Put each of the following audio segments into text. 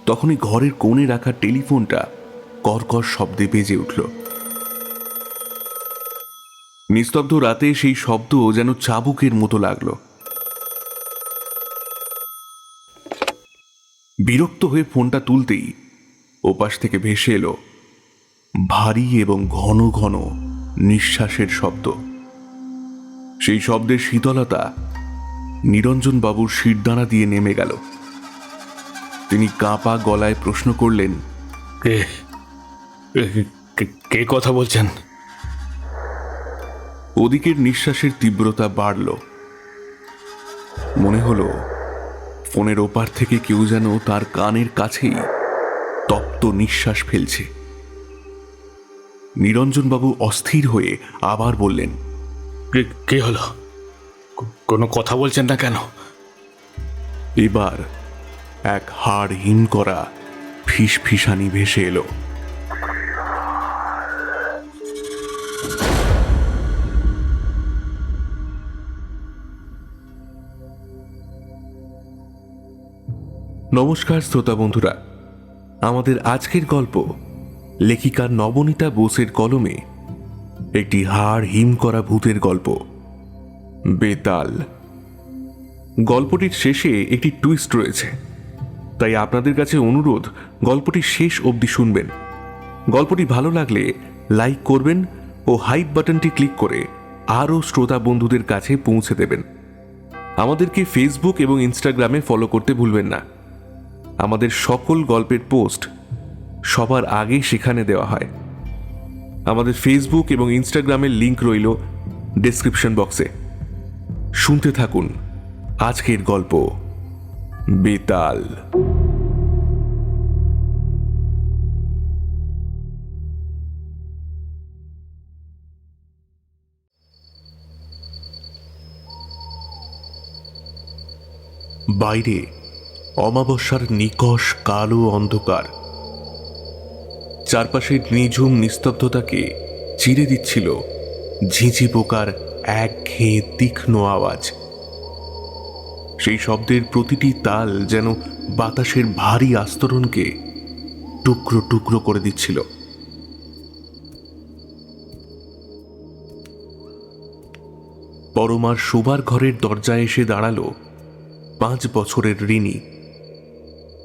তখনই ঘরের কোণে রাখা টেলিফোনটা কর্কশ শব্দে বেজে উঠল। নিস্তব্ধ রাতে সেই শব্দ যেন চাবুকের মতো লাগলো। বিরক্ত হয়ে ফোনটা তুলতেই ওপাশ থেকে ভেসে এলো ভারী এবং ঘন ঘন নিঃশ্বাসের শব্দ। সেই শব্দের শীতলতা নিরঞ্জন বাবুর শিরদাঁড়া দিয়ে নেমে গেল। তিনি কাঁপা গলায় প্রশ্ন করলেন, কে কে কথা বলছেন? ওদিকের নিঃশ্বাসের তীব্রতা বাড়ল। মনে হলো ফোনের ওপার থেকে কেউ যেন তার কানের কাছেই তপ্ত নিঃশ্বাস ফেলছে। নিরঞ্জনবাবু অস্থির হয়ে আবার বললেন, কে হলো? কোনো কথা বলছেন না কেন? এবার এক হাড় হিম করা ফিসফিসানি ভেসে এলো। নমস্কার শ্রোতা বন্ধুরা, আমাদের আজকের গল্প লেখিকা নবনীতা বোসের কলমে একটি হাড় হিম করা ভূতের গল্প, বেতাল। গল্পটির শেষে একটি টুইস্ট রয়েছে, তাই আপনাদের কাছে অনুরোধ গল্পটি শেষ অবধি শুনবেন। গল্পটি ভালো লাগলে লাইক করবেন ও হাইপ বাটনটি ক্লিক করে আরও শ্রোতা বন্ধুদের কাছে পৌঁছে দেবেন। আমাদেরকে ফেসবুক এবং ইনস্টাগ্রামে ফলো করতে ভুলবেন না। আমাদের সকল গল্পের পোস্ট সবার আগে সেখানে দেওয়া হয়। আমাদের ফেসবুক এবং ইনস্টাগ্রামের লিংক রইল ডেসক্রিপশন বক্সে। শুনতে থাকুন আজকের গল্প, বেতাল। বাইরে অমাবস্যার নিকষ কালো অন্ধকার চারপাশের নিঝুম নিস্তব্ধতাকে চিরে দিচ্ছিল ঝিঁঝি পোকার একঘেয়ে তীক্ষ্ণ আওয়াজ। সেই শব্দের প্রতিটি তাল যেন বাতাসের ভারী আস্তরণকে টুকরো টুকরো করে দিচ্ছিল। পরমার শোবার ঘরের দরজায় এসে দাঁড়ালো 5 বছরের রিনি।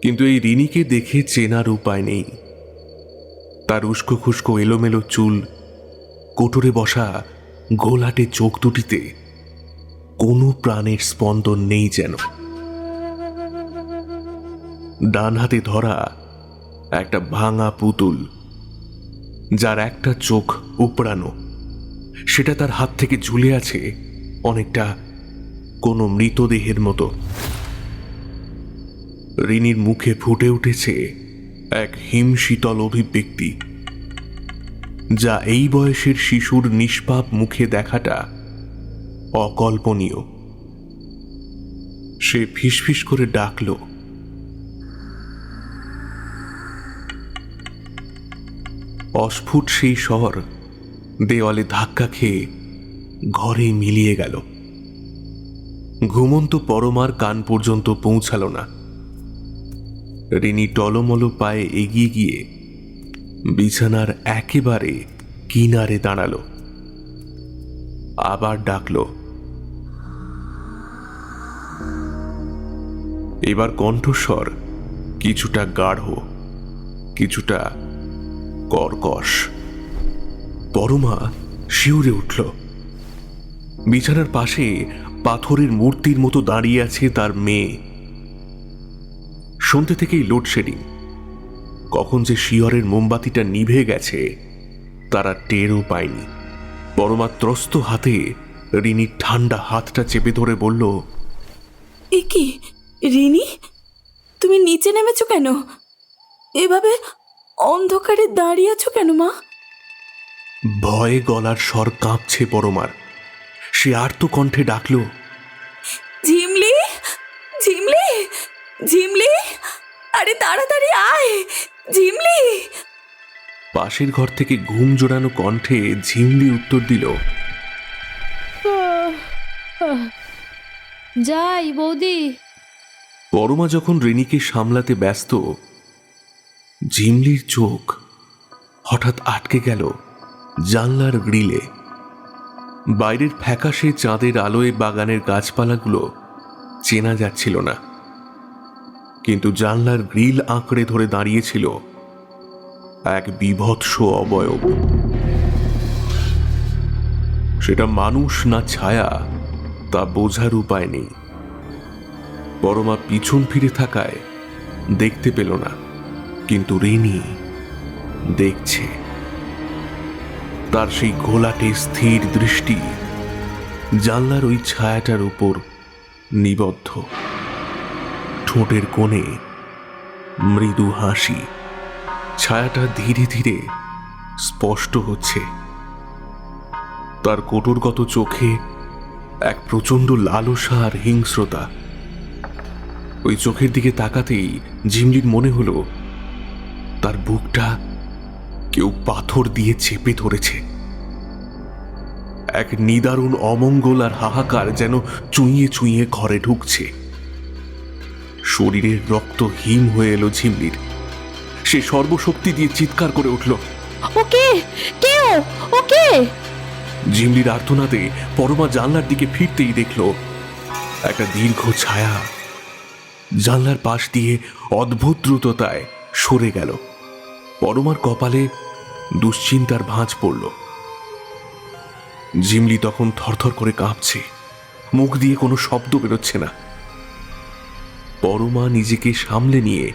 কিন্তু এই রিনিকে দেখে চেনার উপায় নেই। তার উস্কো খুস্কো এলোমেলো চুল, কোটরে বসা গোলাটে চোখ দুটিতে কোনো প্রাণের স্পন্দন নেই যেন। ডান হাতে ধরা একটা ভাঙা পুতুল, যার একটা চোখ উপড়ানো, সেটা তার হাত থেকে ঝুলে আছে অনেকটা কোনো মৃতদেহের মতো। রিনির মুখে ফুটে উঠেছে এক হিমশীতল অভিব্যক্তি, যা এই বয়সের শিশুর নিষ্পাপ মুখে দেখাটা অকল্পনীয়। সে ফিসফিস করে ডাকল, অস্ফুট সেই স্বর দেওয়ালে ধাক্কা খেয়ে ঘরে মিলিয়ে গেল। ঘুমন্ত পরমার কান পর্যন্ত পৌঁছাল না। রিনি টলমলো পায়ে এগিয়ে গিয়ে বিছানার একেবারে কিনারে দাঁড়ালো। আবার ডাকল। এবার কণ্ঠস্বর কিছুটা গাঢ়, কিছুটা কর্কশ। পরমা শিউরে উঠল। বিছানার পাশে পাথরের মূর্তির মতো দাঁড়িয়ে আছে তার মেয়ে। সন্ধ্যে থেকেই লোডশেডিং। কখন যে শিয়রের মোমবাতিটা নিভে গেছে তারা টেরও পায়নি। পরমা ত্রস্ত হাতে রিনির ঠান্ডা হাতটা চেপে ধরে বলল, এ কি রিনি, তুমি নিচে নেমেছো কেন? এভাবে অন্ধকারে দাঁড়িয়ে আছো কেন মা? ভয়ে গলার স্বর কাঁপছে পরমার। সে আর্ত কণ্ঠে ডাকল, ঝিমলি, ঝিমলি, ঝিমলি, আরে তাড়াতাড়ি আয় ঝিমলি। পাশের ঘর থেকে ঘুম জোড়ানো কণ্ঠে ঝিমলি উত্তর দিল, যাই বৌদি। পরমা যখন রিনিকে সামলাতে ব্যস্ত, ঝিমলির চোখ হঠাৎ আটকে গেল জানলার গ্রিলে। বাইরের ফ্যাকাশে চাঁদের আলোয় বাগানের গাছপালাগুলো চেনা যাচ্ছিল না, কিন্তু জানলার গ্রিল আঁকড়ে ধরে দাঁড়িয়েছিল এক বীভৎস অবয়ব। সেটা মানুষ না ছায়া তা বোঝার উপায় নেই। পরমা পিছন ফিরে থাকায় দেখতে পেল না, কিন্তু রিনি দেখছে। তার সেই ঘোলাটে স্থির দৃষ্টি জানলার ওই ছায়াটার উপর নিবদ্ধ। ঠোঁটের কোণে মৃদু হাসি। ছায়াটা ধীরে ধীরে স্পষ্ট হচ্ছে। তার কোটরগত চোখে এক প্রচন্ড লালসা আর হিংস্রতা। ওই চোখের দিকে তাকাতেই ঝিমলির মনে হলো তার বুকটা কেউ পাথর দিয়ে চেপে ধরেছে। এক নিদারুণ অমঙ্গল আর হাহাকার যেন চুইয়ে চুইয়ে ঘরে ঢুকছে। শরীরের রক্ত হিম হয়ে এলো ঝিমলির। সে সর্বশক্তি দিয়ে চিৎকার করে উঠল, ওকে কে ওকে। ঝিমলির আর্তনাদে পরমা জানলার দিকে ফিরতেই দেখল একটা দীর্ঘ ছায়া জানলার পাশ দিয়ে অদ্ভুত দ্রুততায় সরে গেল। পরমার কপালে দুশ্চিন্তার ভাঁজ পড়ল। ঝিমলি তখন থরথর করে কাঁপছে, মুখ দিয়ে কোনো শব্দ বেরোচ্ছে না। পরমা নিজেকে সামলে নিয়ে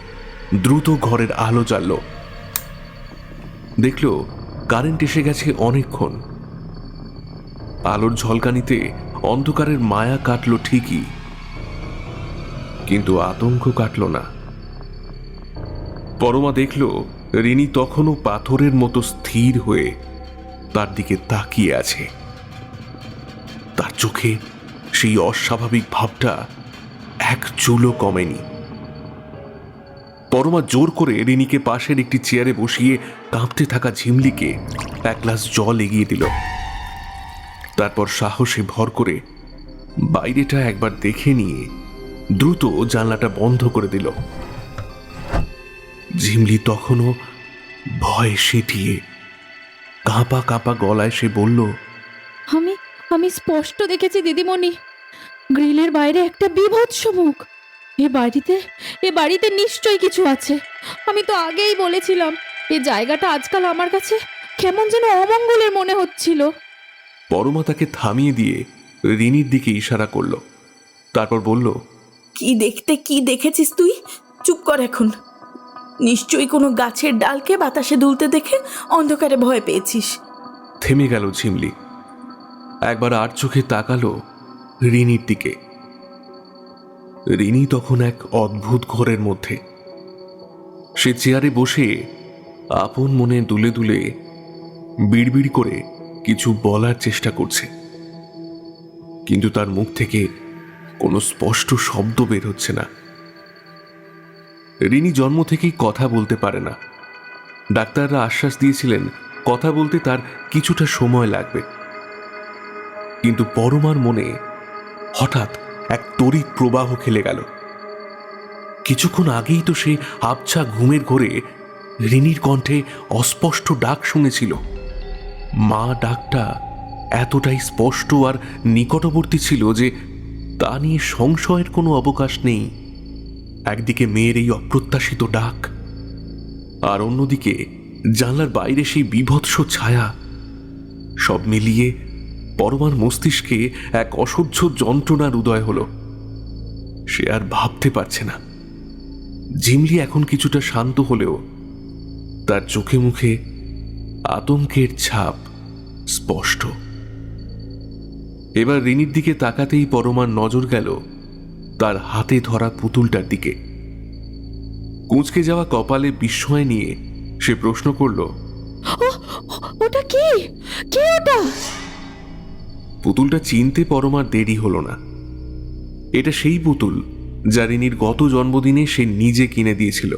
দ্রুত ঘরের আলো জ্বালল। দেখল কারেন্ট এসে গেছে অনেকক্ষণ। আলোর ঝলকানিতে অন্ধকারের মায়া কাটল ঠিকই, কিন্তু আতঙ্ক কাটল না। পরমা দেখল রিনি তখনও পাথরের মতো স্থির হয়ে তার দিকে তাকিয়ে আছে। তার চোখে সেই অস্বাভাবিক ভাবটা এক চুলও কমেনি। পরমা জোর করে রিনিকে পাশের একটি চেয়ারে বসিয়ে কাঁপতে থাকা ঝিমলিকে এক গ্লাস জল এগিয়ে দিল। তারপর সাহসে ভর করে বাইরেটা একবার দেখে নিয়ে দ্রুত জানলাটা বন্ধ করে দিল। ঝিমলি তখনও ভয় সেটিয়ে কাঁপা কাঁপা গলায় সে বলল, আমি স্পষ্ট দেখেছি দিদিমণি, গ্রিলের বাইরে একটা বীভৎস মুখ। এ বাড়িতে নিশ্চয়ই কিছু আছে। আমি তো আগেই বলেছিলাম এই জায়গাটা আজকাল আমার কাছে কেমন যেন অমঙ্গলের মনে হচ্ছিল। পরমা তাকে থামিয়ে দিয়ে রিনির দিকে ইশারা করল। তারপর বলল, কি দেখেছিস তুই? চুপ কর এখন। নিশ্চয়ই কোনো গাছের ডালকে বাতাসে দুলতে দেখে অন্ধকারে ভয় পেয়েছিস। থেমে গেল ঝিমলি। একবার আর চোখে তাকালো রিনির দিকে। রিনি তখন এক অদ্ভুত ঘোরের মধ্যে। সে চেয়ারে বসে আপন মনে দুলে দুলে বিড়বিড় করে কিছু বলার চেষ্টা করছে, কিন্তু তার মুখ থেকে কোনো স্পষ্ট শব্দ বের হচ্ছে না। রিনি জন্ম থেকেই কথা বলতে পারে না। ডাক্তাররা আশ্বাস দিয়েছিলেন কথা বলতে তার কিছুটা সময় লাগবে, কিন্তু পরমার মনে হঠাৎ এক তড়িৎ প্রবাহ খেলে গেল। কিছুক্ষণ আগেই তো সে আবছা ঘুমের ঘোরে রিনির কণ্ঠে অস্পষ্ট ডাক শুনেছিল। মা ডাকটা এতটাই স্পষ্ট আর নিকটবর্তী ছিল যে তা নিয়ে সংশয়ের কোনো অবকাশ নেই। একদিকে মেয়ের এই অপ্রত্যাশিত ডাক, আর অন্যদিকে জানলার বাইরে সেই বীভৎস ছায়া। সব মিলিয়ে পরমার মস্তিষ্কে এক অসহ্য যন্ত্রণার উদয় হল। সে আর ভাবতে পারছে না। ঝিমলি এখন কিছুটা শান্ত হলেও তার চোখে মুখে আতঙ্কের ছাপ স্পষ্ট। এবার রিনির দিকে তাকাতেই পরমার নজর গেল তার হাতে ধরা পুতুলটার দিকে। কুঁচকে যাওয়া কপালে বিস্ময় নিয়ে সে প্রশ্ন করল, ওটা কি ওটা? পুতুলটা চিনতে পরমার দেরি হলো না। এটা সেই পুতুল যা রিনির গত জন্মদিনে সে নিজে কিনে দিয়েছিল।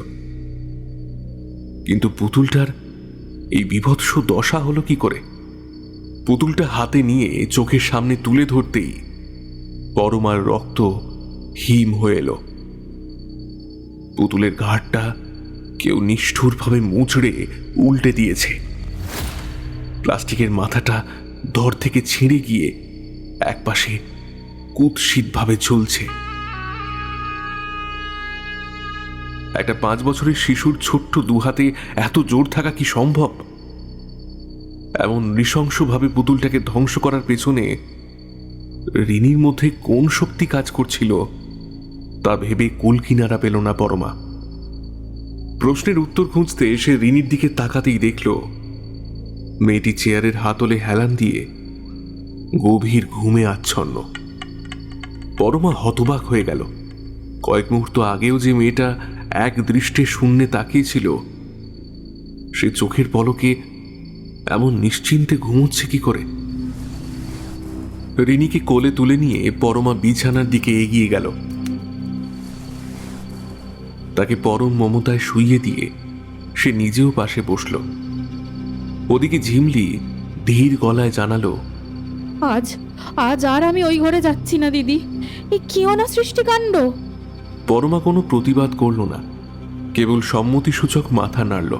কিন্তু পুতুলটার এই বীভৎস দশা হলো কি করে? পুতুলটা হাতে নিয়ে চোখের সামনে তুলে ধরতেই পরমার রক্ত হিম হয়ে এলো। পুতুলের ঘাড়টা কেউ নিষ্ঠুরভাবে মুচড়ে উল্টে দিয়েছে। প্লাস্টিকের মাথাটা ধর থেকে ছিঁড়ে গিয়ে একপাশে কুৎসিতভাবে ঝুলছে। একটা 5 বছরের শিশুর ছোট্ট দুহাতে এত জোর থাকা কি সম্ভব? এমন নৃশংসভাবে পুতুলটাকে ধ্বংস করার পেছনে রিনির মধ্যে কোন শক্তি কাজ করছিল তা ভেবে কুল কিনারা পেল না পরমা। প্রশ্নের উত্তর খুঁজতে সে রিনির দিকে তাকাতেই দেখল মেয়েটি চেয়ারের হাতলে হেলান দিয়ে গভীর ঘুমে আচ্ছন্ন। পরমা হতবাক হয়ে গেল। কয়েক মুহূর্ত আগেও যে মেয়েটা এক দৃষ্টে শূন্যে তাকিয়েছিল, সে চোখের পলকে এমন নিশ্চিন্তে ঘুমোচ্ছে কি করে? রিনিকে কোলে তুলে নিয়ে পরমা বিছানার দিকে এগিয়ে গেল। তাকে পরম মমতায় শুইয়ে দিয়ে সে নিজেও পাশে বসল। ওদিকে ঝিমলি ধীর গলায় জানালো, আজ আজ আর আমি ওই ঘরে যাচ্ছি না দিদি। এ কি অনা সৃষ্টিকাণ্ড! পরমা কোনো প্রতিবাদ করল না, কেবল সম্মতিসূচক মাথা নাড়ল।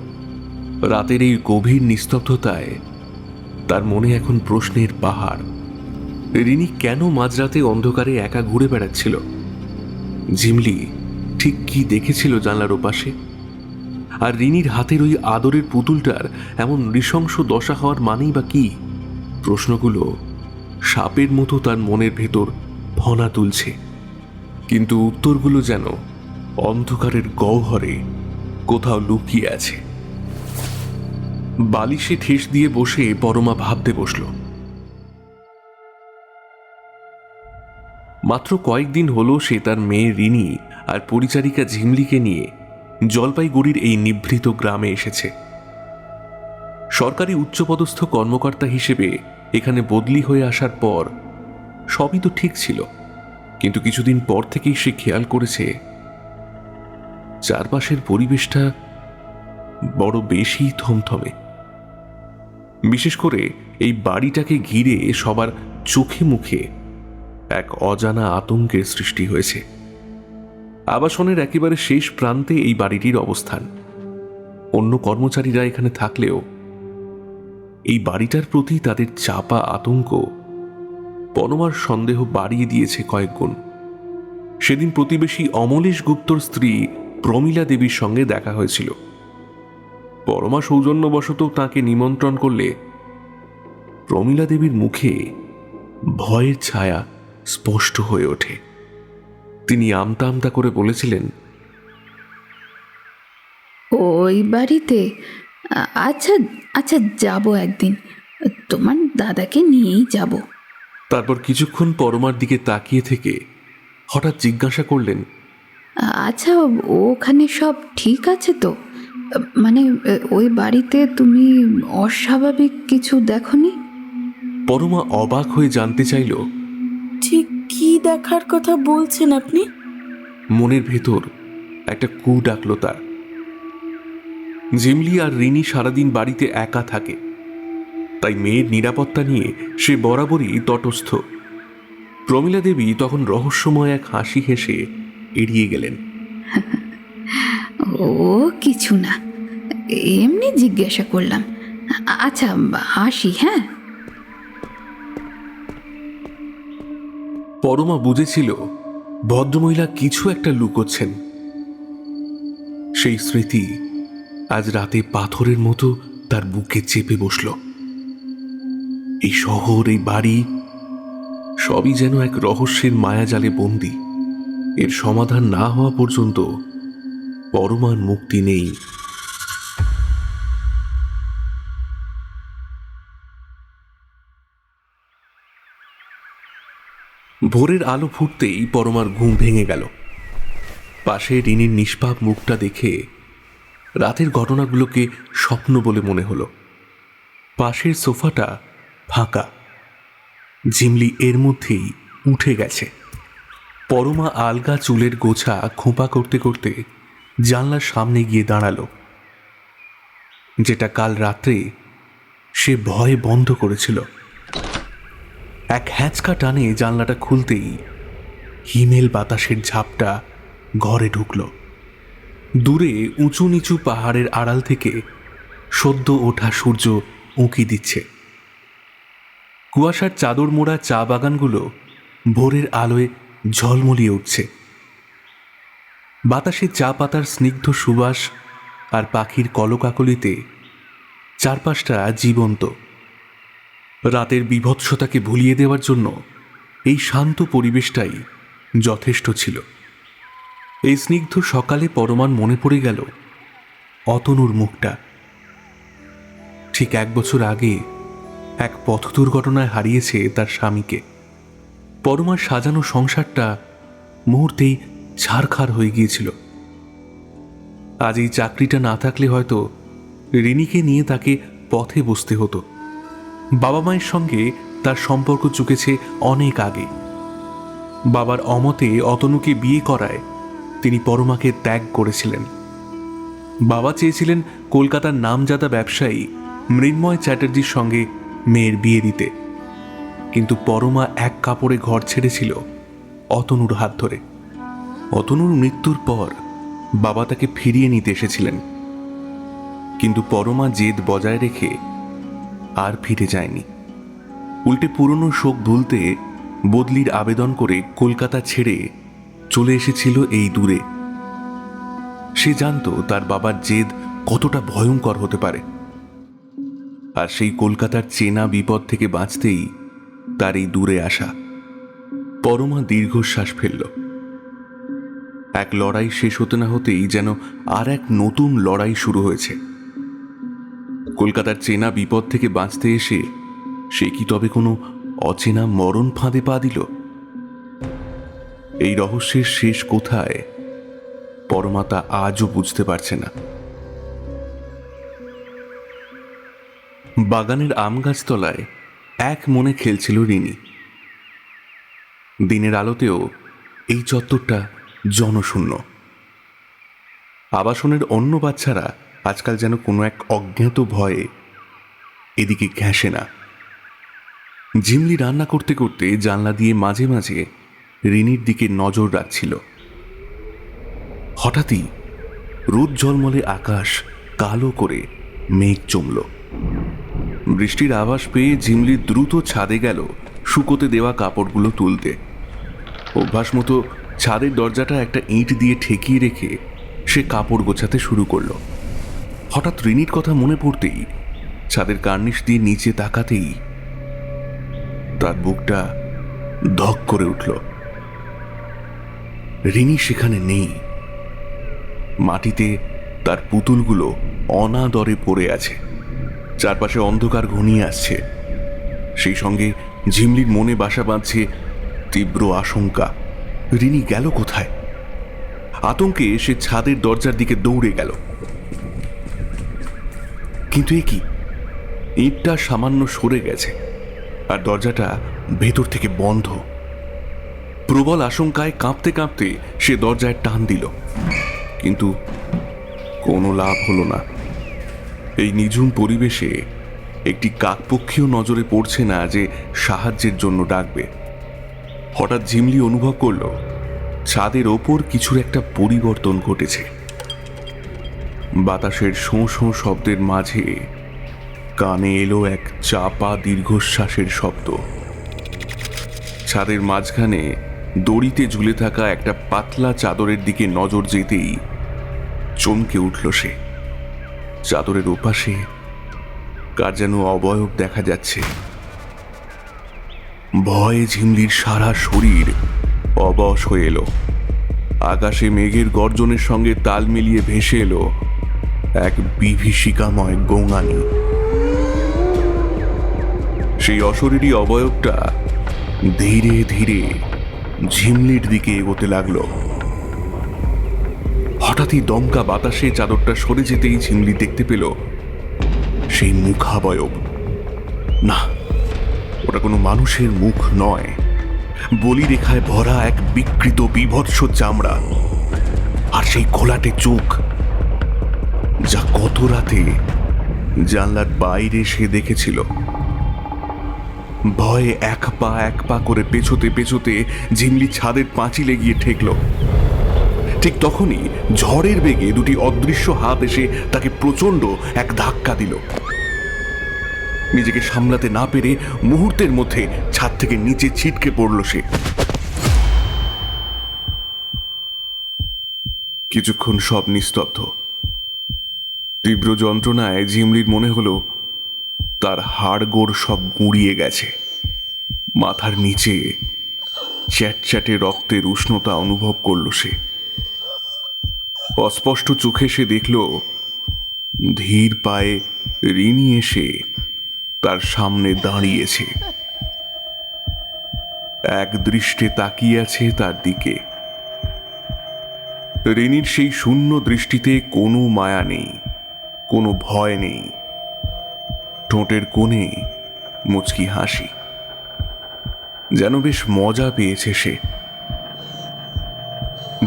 রাতের এই গভীর নিস্তব্ধতায় তার মনে এখন প্রশ্নের পাহাড়। রিনি কেন মাঝরাতে অন্ধকারে একা ঘুরে বেড়াচ্ছিল? ঝিমলি ঠিক কি দেখেছিল জানলার ওপাশে? আর রিনির হাতের ওই আদরের পুতুলটার এমন নৃশংস দশা হওয়ার মানেই বা কি? প্রশ্নগুলো সাপের মতো তার মনের ভেতর ফনা তুলছে, কিন্তু উত্তরগুলো যেন অন্ধকারের গহ্বরে কোথাও লুকিয়ে আছে। বালিশে ঠেস দিয়ে বসে পরমা ভাবতে বসল। মাত্র কয়েকদিন হলো সে তার মেয়ে রিনি আর পরিচারিকা ঝিমলিকে নিয়ে জলপাইগুড়ির এই নিভৃত গ্রামে এসেছে। সরকারি উচ্চপদস্থ কর্মকর্তা হিসেবে এখানে বদলি হয়ে আসার পর সবই তো ঠিক ছিল, কিন্তু কিছুদিন পর থেকেই সে খেয়াল করেছে চারপাশের পরিবেশটা বড় বেশি থমথমে। বিশেষ করে এই বাড়িটাকে ঘিরে সবার চোখে মুখে এক অজানা আতঙ্কের সৃষ্টি হয়েছে। আবাসনের একেবারে শেষ প্রান্তে এই বাড়িটির অবস্থান। অন্য কর্মচারীরা এখানে থাকলেও এই বাড়িটার প্রতি তাদের চাপা আতঙ্ক পরমার সন্দেহ বাড়িয়ে দিয়েছে কয়েক গুণ। সেদিন প্রতিবেশী অমলেশ গুপ্তর স্ত্রী প্রমীলা দেবীর সঙ্গে দেখা হয়েছিল। পরমা সৌজন্যবশত তাকে নিমন্ত্রণ করলে প্রমীলা দেবীর মুখে ভয়ের ছায়া স্পষ্ট হয়ে ওঠে। তিনি আমতা আমতা করে বলেছিলেন, ওই বাড়িতে? আচ্ছা আচ্ছা, যাব একদিন, তোমার দাদাকে নিয়েই যাব। তারপর কিছুক্ষণ পরমার দিকে তাকিয়ে থেকে হঠাৎ জিজ্ঞাসা করলেন, আচ্ছা, ওখানে সব ঠিক আছে তো? মানে ওই বাড়িতে তুমি অস্বাভাবিক কিছু দেখনি? পরমা অবাক হয়ে জানতে চাইল, ঠিক কি দেখার কথা বলছেন আপনি? মনের ভেতর একটা কু ডাকল তার। ঝিমলি আর রিনি সারাদিন বাড়িতে একা থাকে, তাই মেয়ের নিরাপত্তা নিয়ে সে বরাবরই তটস্থ। প্রমীলা দেবী তখন রহস্যময় এক হাসি হেসে এড়িয়ে গেলেন। ও কিছু না, এমনি জিজ্ঞাসা করলাম। আচ্ছা, আসি। হ্যাঁ। পরমা বুঝেছিল ভদ্রমহিলা কিছু একটা লুকোচ্ছেন। সেই স্মৃতি আজ রাতে পাথরের মতো তার বুকে চেপে বসল। এই শহর, এই বাড়ি, সবই যেন এক রহস্যের মায়াজালে বন্দী। এর সমাধান না হওয়া পর্যন্ত পরমার মুক্তি নেই। ভোরের আলো ফুটতেই পরমার ঘুম ভেঙে গেল। পাশে রিনির নিষ্পাপ মুখটা দেখে রাতের ঘটনাগুলোকে স্বপ্ন বলে মনে হলো। পাশের সোফাটা ফাঁকা, ঝিমলি এর মধ্যেই উঠে গেছে। পরমা আলগা চুলের গোছা খোঁপা করতে করতে জানলার সামনে গিয়ে দাঁড়ালো, যেটা কাল রাত্রে সে ভয়ে বন্ধ করেছিল। এক হ্যাঁচকা টানে জানলাটা খুলতেই হিমেল বাতাসের ঝাপটা ঘরে ঢুকল। দূরে উঁচু নিচু পাহাড়ের আড়াল থেকে সদ্য ওঠা সূর্য উঁকি দিচ্ছে। কুয়াশার চাদর মোড়া চা বাগানগুলো ভোরের আলোয় ঝলমলিয়ে উঠছে। বাতাসে চা পাতার স্নিগ্ধ সুবাস আর পাখির কলকাকলিতে চারপাশটা জীবন্ত। রাতের বীভৎসতাকে ভুলিয়ে দেওয়ার জন্য এই শান্ত পরিবেশটাই যথেষ্ট ছিল। এই স্নিগ্ধ সকালে পরমার মনে পড়ে গেল অতনুর মুখটা। ঠিক 1 বছর আগে এক পথ দুর্ঘটনায় হারিয়েছে তার স্বামীকে। পরমার সাজানো সংসারটা মুহূর্তেই ছারখার হয়ে গিয়েছিল। আজ এই চাকরিটা না থাকলে হয়তো রিনিকে নিয়ে তাকে পথে বসতে হতো। বাবা মায়ের সঙ্গে তার সম্পর্ক চুকেছে অনেক আগে। বাবার অমতে অতনুকে বিয়ে করায় তিনি পরমাকে ত্যাগ করেছিলেন। বাবা চেয়েছিলেন কলকাতার নামজাদা ব্যবসায়ী মৃন্ময় চ্যাটার্জির সঙ্গে মেয়ের বিয়ে দিতে, কিন্তু পরমা এক কাপড়ে ঘর ছেড়েছিল অতনুর হাত ধরে। অতনুর মৃত্যুর পর বাবা তাকে ফিরিয়ে নিতে এসেছিলেন, কিন্তু পরমা জেদ বজায় রেখে আর ফিরে যায়নি। উল্টে পুরনো শোক ভুলতে বদলির আবেদন করে কলকাতা ছেড়ে চলে এসেছিল এই দূরে। সে জানত তার বাবার জেদ কতটা ভয়ঙ্কর হতে পারে, আর সেই কলকাতার চেনা বিপদ থেকে বাঁচতেই তার এই দূরে আসা। পরমা দীর্ঘশ্বাস ফেলল। এক লড়াই শেষ হতে না হতেই যেন আর এক নতুন লড়াই শুরু হয়েছে। কলকাতার চেনা বিপদ থেকে বাঁচতে এসে সে কি তবে কোনো অচেনা মরণ ফাঁদে পা দিল? এই রহস্যের শেষ কোথায় পরমা তা আজও বুঝতে পারছে না। বাগানের আম গাছতলায় এক মনে খেলছিল রিনি। দিনের আলোতেও এই চত্বরটা জনশূন্য। আবাসনের অন্য বাচ্চারা আজকাল যেন কোনো এক অজ্ঞাত ভয়ে এদিকে ঘেঁষে না। ঝিমলি রান্না করতে করতে জানলা দিয়ে মাঝে মাঝে রিনির দিকে নজর রাখছিল। হঠাৎই রোদ ঝলমলে আকাশ কালো করে মেঘ জমল। বৃষ্টির আভাস পেয়ে ঝিমলি দ্রুত ছাদে গেল শুকোতে দেওয়া কাপড়গুলো তুলতে। অভ্যাস মতো ছাদের দরজাটা একটা ইঁট দিয়ে ঠেকিয়ে রেখে সে কাপড় গোছাতে শুরু করলো। হঠাৎ রিনির কথা মনে পড়তেই ছাদের কার্নিশ দিয়ে নিচে তাকাতেই তার বুকটা ধক করে উঠল। রিনি সেখানে নেই। মাটিতে তার পুতুলগুলো অনাদরে পড়ে আছে। চারপাশে অন্ধকার ঘনিয়ে আসছে। সেই সঙ্গে ঝিমলির মনে বাসা বাঁধছে তীব্র আশঙ্কা। রিনি গেল কোথায়? আতঙ্কে সে ছাদের দরজার দিকে দৌড়ে গেল। কিন্তু এ কি, ইঁটটা সামান্য সরে গেছে আর দরজাটা ভেতর থেকে বন্ধ। প্রবল আশঙ্কায় কাঁপতে কাঁপতে সে দরজায় টান দিল, কিন্তু কোনো লাভ হলো না। এই নিঝুম পরিবেশে একটি কাকপক্ষীয় নজরে পড়ছে না যে সাহায্যের জন্য ডাকবে। হঠাৎ ঝিমলি অনুভব করল ছাদের ওপর কিছুর একটা পরিবর্তন ঘটেছে। বাতাসের শোঁ শোঁ শব্দের মাঝে কানে এলো এক চাপা দীর্ঘশ্বাসের শব্দ। ছাদের মাঝখানে দড়িতে ঝুলে থাকা একটা পাতলা চাদরের দিকে নজর যেতেই চমকে উঠল সে। চাদরের ওপাশে কার যেন অবয়ব দেখা যাচ্ছে। ভয়ে ঝিমলির সারা শরীর অবশ হয়ে এলো। আকাশে মেঘের গর্জনের সঙ্গে তাল মিলিয়ে ভেসে এলো এক বিভীষিকাময় গোঙানি। সেই অশরীরী অবয়বটা ধীরে ধীরে ঝিমলির দিকে এগোতে লাগলো। হঠাৎই দমকা বাতাসে চাদরটা সরে যেতেই ঝিমলি দেখতে পেল সেই মুখাবয়ব। না, ওটা কোনো মানুষের মুখ নয়, বলি রেখায় ভরা এক বিকৃত বিভৎস চামড়া। আর সেই ঘোলাটে চোখ, যা গত রাতে জানলার বাইরে সে দেখেছিল। ভয়ে এক পা করে পেছোতে পেছোতে ঝিমলি ছাদের পাঁচিলে গিয়ে ঠেকল। ঠিক তখনই ঝড়ের বেগে দুটি অদৃশ্য হাত এসে তাকে প্রচণ্ড এক ধাক্কা দিল। নিজেকে সামলাতে না পেরে মুহূর্তের মধ্যে ছাদ থেকে নিচে ছিটকে পড়ল সে। কিছুক্ষণ সব নিস্তব্ধ। তীব্র যন্ত্রণায় ঝিমলির মনে হলো তার হাড়গোড় সব গুঁড়িয়ে গেছে। মাথার নিচে চ্যাটচ্যাটে রক্তের উষ্ণতা অনুভব করল সে। অস্পষ্ট চোখে সে দেখল ধীর পায়ে রিনি এসে তার সামনে দাঁড়িয়েছে, এক দৃষ্টে তাকিয়ে আছে তার দিকে। রিনির সেই শূন্য দৃষ্টিতে কোনো মায়া নেই, কোনো ভয় নেই, ঠোঁটের কোণে মুচকি হাসি। যেন বেশ মজা পেয়েছে সে।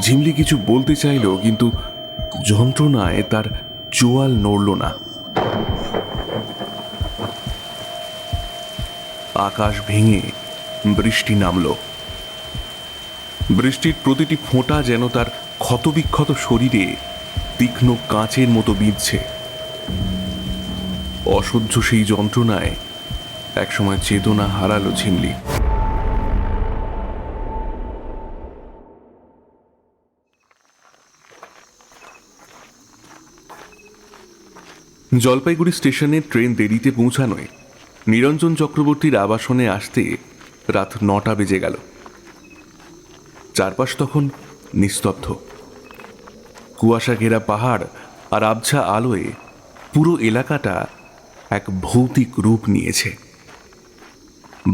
ঝিমলি কিছু বলতে চাইল, কিন্তু যন্ত্রণায় তার চোয়াল নড়ল না। আকাশ ভেঙে বৃষ্টি নামল। বৃষ্টির প্রতিটি ফোঁটা যেন তার ক্ষতবিক্ষত শরীরে তীক্ষ্ণ কাঁচের মতো বিঁধছে। অসহ্য সেই যন্ত্রণায় একসময় চেতনা হারালো ঝিমলি। জলপাইগুড়ি স্টেশনে ট্রেন দেরিতে পৌঁছানোয় নিরঞ্জন চক্রবর্তীর আবাসনে আসতে রাত 9টা বেজে গেল। চারপাশ তখন নিস্তব্ধ। কুয়াশা ঘেরা পাহাড় আর আবছা আলোয় পুরো এলাকাটা এক ভৌতিক রূপ নিয়েছে।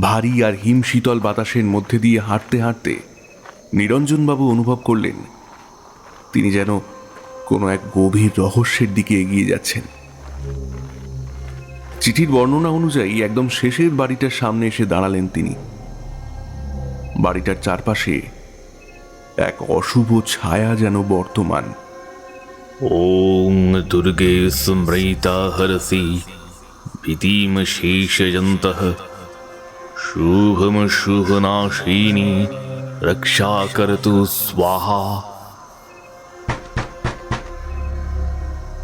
ভারী আর হিমশীতল বাতাসের মধ্যে দিয়ে হাঁটতে হাঁটতে নিরঞ্জনবাবু অনুভব করলেন তিনি যেন কোনো এক গভীর রহস্যের দিকে এগিয়ে যাচ্ছেন। চিঠির বর্ণনা অনুযায়ী একদম শেষের বাড়িটার সামনে এসে দাঁড়ালেন তিনি। বাড়িটার চারপাশে এক অশুভ ছায়া যেন বর্তমান। ওং দুর্গে স্মৃতা হরসি ভীতিম শেষযন্তঃ শুভম শুভনাশিনী রক্ষা করতু স্বাহা।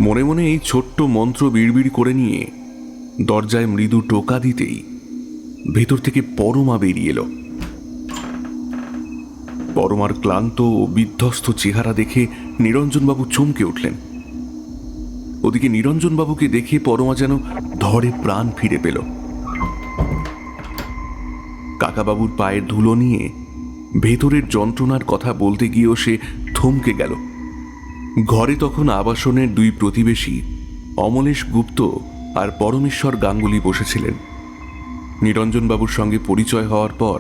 মনে মনে এই ছোট্ট মন্ত্র বিড়বিড় করে নিয়ে দরজায় মৃদু টোকা দিতেই ভেতর থেকে পরমা বেরিয়ে এলো। পরমার ক্লান্ত ও বিধ্বস্ত চেহারা দেখে নিরঞ্জনবাবু চমকে উঠলেন। ওদিকে নিরঞ্জনবাবুকে দেখে পরমা যেন ধরে প্রাণ ফিরে পেল। কাকাবাবুর পায়ের ধুলো নিয়ে ভেতরের যন্ত্রণার কথা বলতে গিয়েও সে থমকে গেল। ঘরে তখন আবাসনের দুই প্রতিবেশী অমলেশ গুপ্ত আর পরমেশ্বর গাঙ্গুলি বসেছিলেন। নিরঞ্জনবাবুর সঙ্গে পরিচয় হওয়ার পর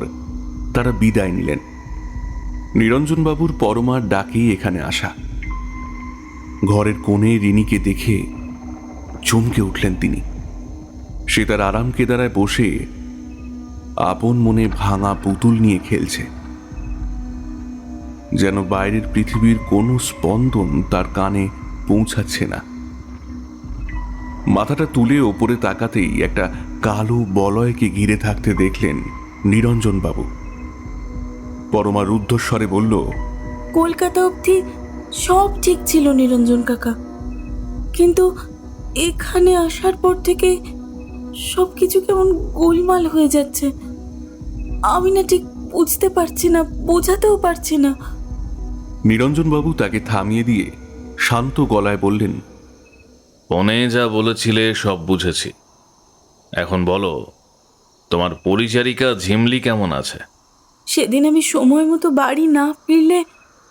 তারা বিদায় নিলেন। নিরঞ্জনবাবুর পরমার ডাকেই এখানে আসা। ঘরের কোণে রিনিকে দেখে চমকে উঠলেন তিনি। সে তার আরাম কেদারায় বসে আপন মনে ভাঙা পুতুল নিয়ে খেলছে। যেন বাইরের পৃথিবীর কোনো স্পন্দন তার কানে পৌঁছাচ্ছে না। মাথাটা তুলে ওপরে তাকাতেই একটা কালো বলয়কে ঘিরে থাকতে দেখলেন নিরঞ্জনবাবু। পরমা রুদ্ধস্বরে বলল, কলকাতা অবধি সব ঠিক ছিল নিরঞ্জন কাকা, কিন্তু এখানে আসার পর থেকে সব কিছু কেমন গোলমাল হয়ে যাচ্ছে। আমি না ঠিক বুঝতে পারছি না, বোঝাতেও পারছি না। নিরঞ্জনবাবু তাকে থামিয়ে দিয়ে শান্ত গলায় বললেন, ফোনে যা বলেছিলে সব বুঝেছি। এখন বলো, তোমার পরিচারিকা ঝিমলি কেমন আছে? সেদিন আমি সময় মতো বাড়ি না ফিরলে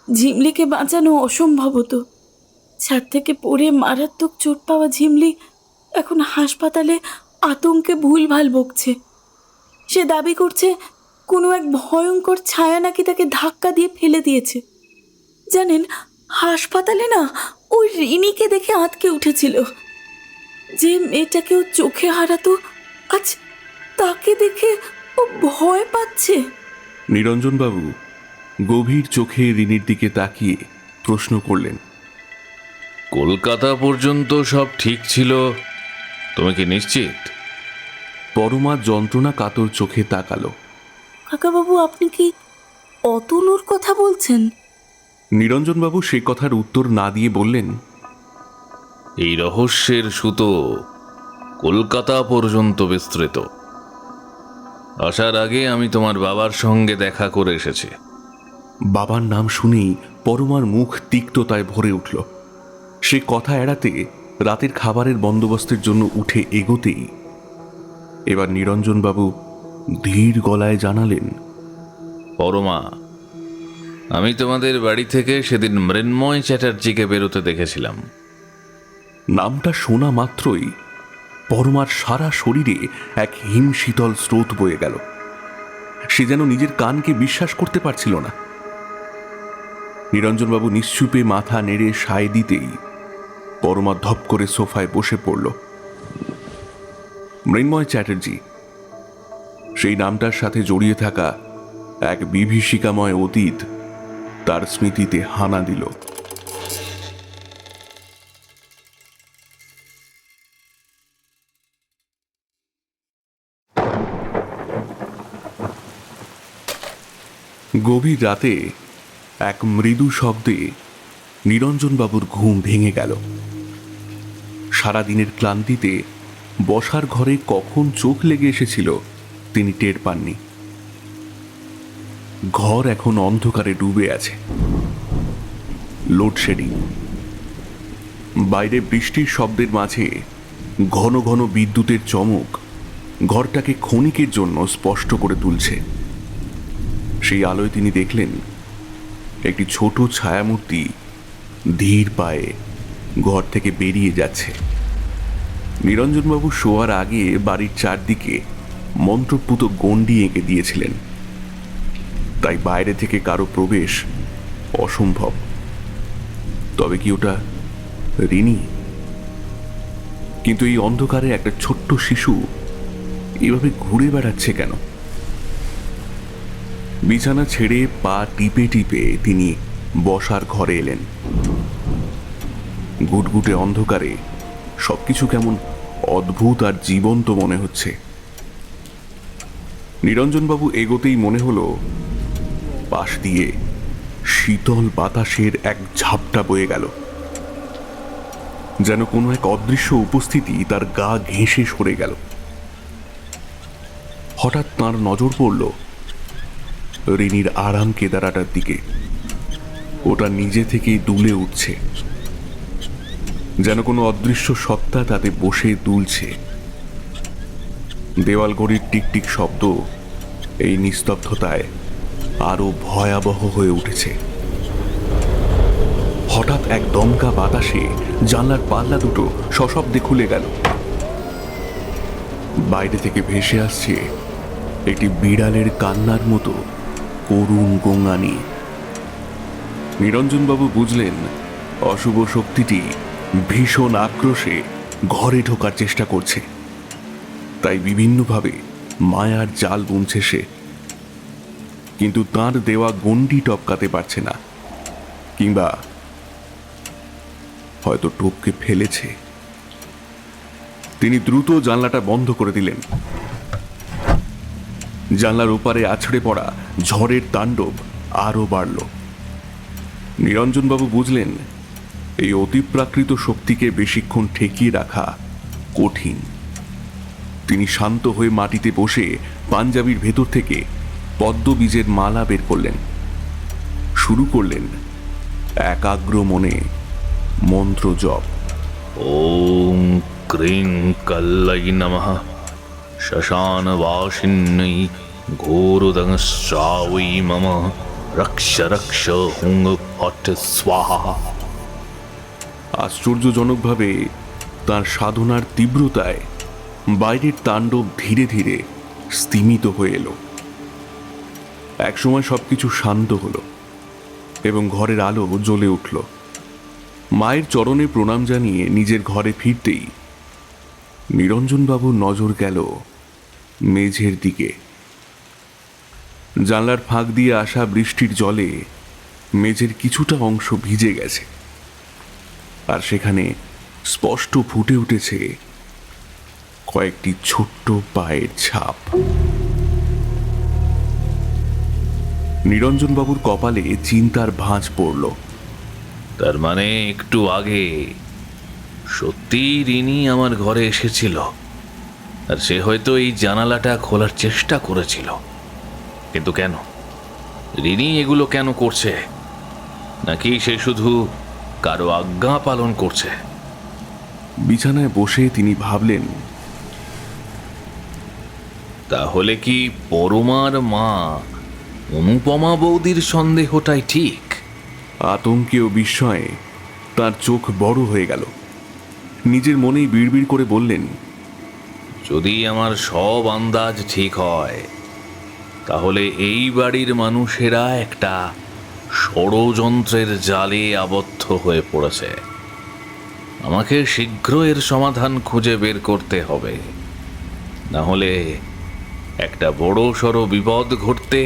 ঝিমলিকে বাঁচানো অসম্ভব হতো। ছাদ থেকে পড়ে মারাত্মক চোট পাওয়া ঝিমলি এখন হাসপাতালে আতঙ্কে ভুলভাল বকছে। সে দাবি করছে কোনো এক ভয়ঙ্কর ছায়া নাকি তাকে ধাক্কা দিয়ে ফেলে দিয়েছে। জানেন, হাসপাতালে না ওই রিনিকে দেখে আঁতকে উঠেছিল। যে মেয়েটাকেও চোখে হারাতো, আজ তাকে দেখে ও ভয় পাচ্ছে। নিরঞ্জনবাবু গভীর চোখে রিনির দিকে তাকিয়ে প্রশ্ন করলেন, কলকাতা পর্যন্ত সব ঠিক ছিল, তুমি কি নিশ্চিত? পরমা যন্ত্রণা কাতর চোখে তাকালো। কাকাবাবু, আপনি কি অতনুর কথা বলছেন? নিরঞ্জনবাবু সে কথার উত্তর না দিয়ে বললেন, এই রহস্যের সুতো কলকাতা পর্যন্ত বিস্তৃত। আসার আগে আমি তোমার বাবার সঙ্গে দেখা করে এসেছি। বাবার নাম শুনেই পরমার মুখ তিক্ততায় ভরে উঠল। সে কথা এড়াতে রাতের খাবারের বন্দোবস্তের জন্য উঠে এগোতেই এবার নিরঞ্জনবাবু ধীর গলায় জানালেন, পরমা, আমি তোমাদের বাড়ি থেকে সেদিন মৃন্ময় চ্যাটার্জিকে বেরোতে দেখেছিলাম। নামটা শোনা মাত্রই পরমার সারা শরীরে এক হিমশীতল স্রোত বয়ে গেল। সে যেন নিজের কানকে বিশ্বাস করতে পারছিল না। নিরঞ্জনবাবু নিশ্চুপে মাথা নেড়ে সায় দিতেই পরমা ধপ করে সোফায় বসে পড়ল। মৃন্ময় চ্যাটার্জি, সেই নামটার সাথে জড়িয়ে থাকা এক বিভীষিকাময় অতীত তার স্মৃতিতে হানা দিল। গভীর রাতে এক মৃদু শব্দে নিরঞ্জনবাবুর ঘুম ভেঙে গেল। সারাদিনের ক্লান্তিতে বসার ঘরে কখন চোখ লেগে এসেছিল তিনি টের পাননি। ঘর এখন অন্ধকারে ডুবে আছে। লোডশেডিং। বাইরে বৃষ্টির শব্দের মাঝে ঘন ঘন বিদ্যুতের চমক ঘরটাকে ক্ষণিকের জন্য স্পষ্ট করে তুলছে। সেই আলোয় তিনি দেখলেন একটি ছোট ছায়ামূর্তি ধীর পায়ে ঘর থেকে বেরিয়ে যাচ্ছে। নিরঞ্জনবাবু শোয়ার আগে বাড়ির চারদিকে মন্ত্রপুত গণ্ডি এঁকে দিয়েছিলেন, তাই বাইরে থেকে কারো প্রবেশ অসম্ভব। তবে কি ওটা রিনি? কিন্তু এই অন্ধকারে একটা ছোট্ট শিশু এভাবে ঘুরে বেড়াচ্ছে কেন? বিছানা ছেড়ে পা টিপে টিপে তিনি বসার ঘরে এলেন। গুটগুটে অন্ধকারে সবকিছু কেমন অদ্ভুত আর জীবন্ত মনে হচ্ছে। নিরঞ্জনবাবু এগোতেই মনে হলো পাশ দিয়ে শীতল বাতাসের এক ঝাপটা বয়ে গেল, যেন কোনো এক অদৃশ্য উপস্থিতি তার গা ঘেঁষে সরে গেল। হঠাৎ তাঁর নজর পড়ল রিনির আরাম কেদারাটার দিকে। ওটা নিজে থেকেই দুলে উঠছে, যেন কোনো অদৃশ্য সত্তা তাতে বসে দুলছে। দেওয়াল ঘড়ির টিকটিক শব্দ এই নিস্তব্ধতায় আরো ভয়াবহ হয়ে উঠেছে। হঠাৎ এক দমকা বাতাসে জানলার পাল্লা দুটো সশব্দে খুলে গেল। বাইরে থেকে ভেসে আসছে একটি বিড়ালের কান্নার মতো করুণ গোঙানি। নিরঞ্জনবাবু বুঝলেন অশুভ শক্তিটি ভীষণ আক্রোশে ঘরে ঢোকার চেষ্টা করছে, তাই বিভিন্নভাবে মায়ার জাল বুনছে সে। কিন্তু তার দেওয়া গণ্ডি টপকাতে পারছে না, কিংবা হয়তো টপকে ফেলেছে। তিনি দ্রুত জানলাটা বন্ধ করে দিলেন। জানলার ওপারে আছড়ে পড়া ঝড়ের তাণ্ডব আরো বাড়ল। নিরঞ্জনবাবু বুঝলেন এই অতিপ্রাকৃত শক্তিকে বেশিক্ষণ ঠেকিয়ে রাখা কঠিন। তিনি শান্ত হয়ে মাটিতে বসে পাঞ্জাবির ভেতর থেকে পদ্মবীজের মালা বের করলেন। শুরু করলেন একাগ্র মনে মন্ত্র জপ। ওম ক্রিং কল্লাই নমঃ শ্মশান বাসিন্যৈ ঘোরদংশ্চাবৈ মম রক্ষ রক্ষ হুং ফট স্বাহা। আশ্চর্যজনকভাবে তার সাধনার তীব্রতায় বাইরের তাণ্ডব ধীরে ধীরে স্তিমিত হয়ে এলো। একসময় সবকিছু শান্ত হলো এবং ঘরের আলো জ্বলে উঠল। মায়ের চরণে প্রণাম জানিয়ে নিজের ঘরে ফিরতেই নিরঞ্জনবাবুর নজর গেল মেঝের দিকে। জানলার ফাঁক দিয়ে আসা বৃষ্টির জলে মেঝের কিছুটা অংশ ভিজে গেছে, আর সেখানে স্পষ্ট ফুটে উঠেছে কয়েকটি ছোট্ট পায়ের ছাপ। নিরঞ্জনবাবুর কপালে চিন্তার ভাঁজ পড়ল। তার মানে একটু আগে সত্যি রিনি আমার ঘরে এসেছিল, আর সে হয়তো এই জানালাটা খোলার চেষ্টা করেছিল। কিন্তু কেন? রিনি এগুলো কেন করছে? নাকি সে শুধু কারো আজ্ঞা পালন করছে? বিছানায় বসে তিনি ভাবলেন, তাহলে কি পরমার মা অনুপমা বৌদির সন্দেহটাই ঠিক? আতঙ্কে ও বিস্ময়ে তার চোখ বড় হয়ে গেল। নিজের মনেই বিড়বিড় করে বললেন, যদি আমার সব আন্দাজ ঠিক হয়, তাহলে এই বাড়ির মানুষেরা একটা ষড়যন্ত্রের জালে আবদ্ধ হয়ে পড়েছে। আমাকে শীঘ্র এর সমাধান খুঁজে বের করতে হবে, না হলে একটা বড় সড় বিপদ ঘটতে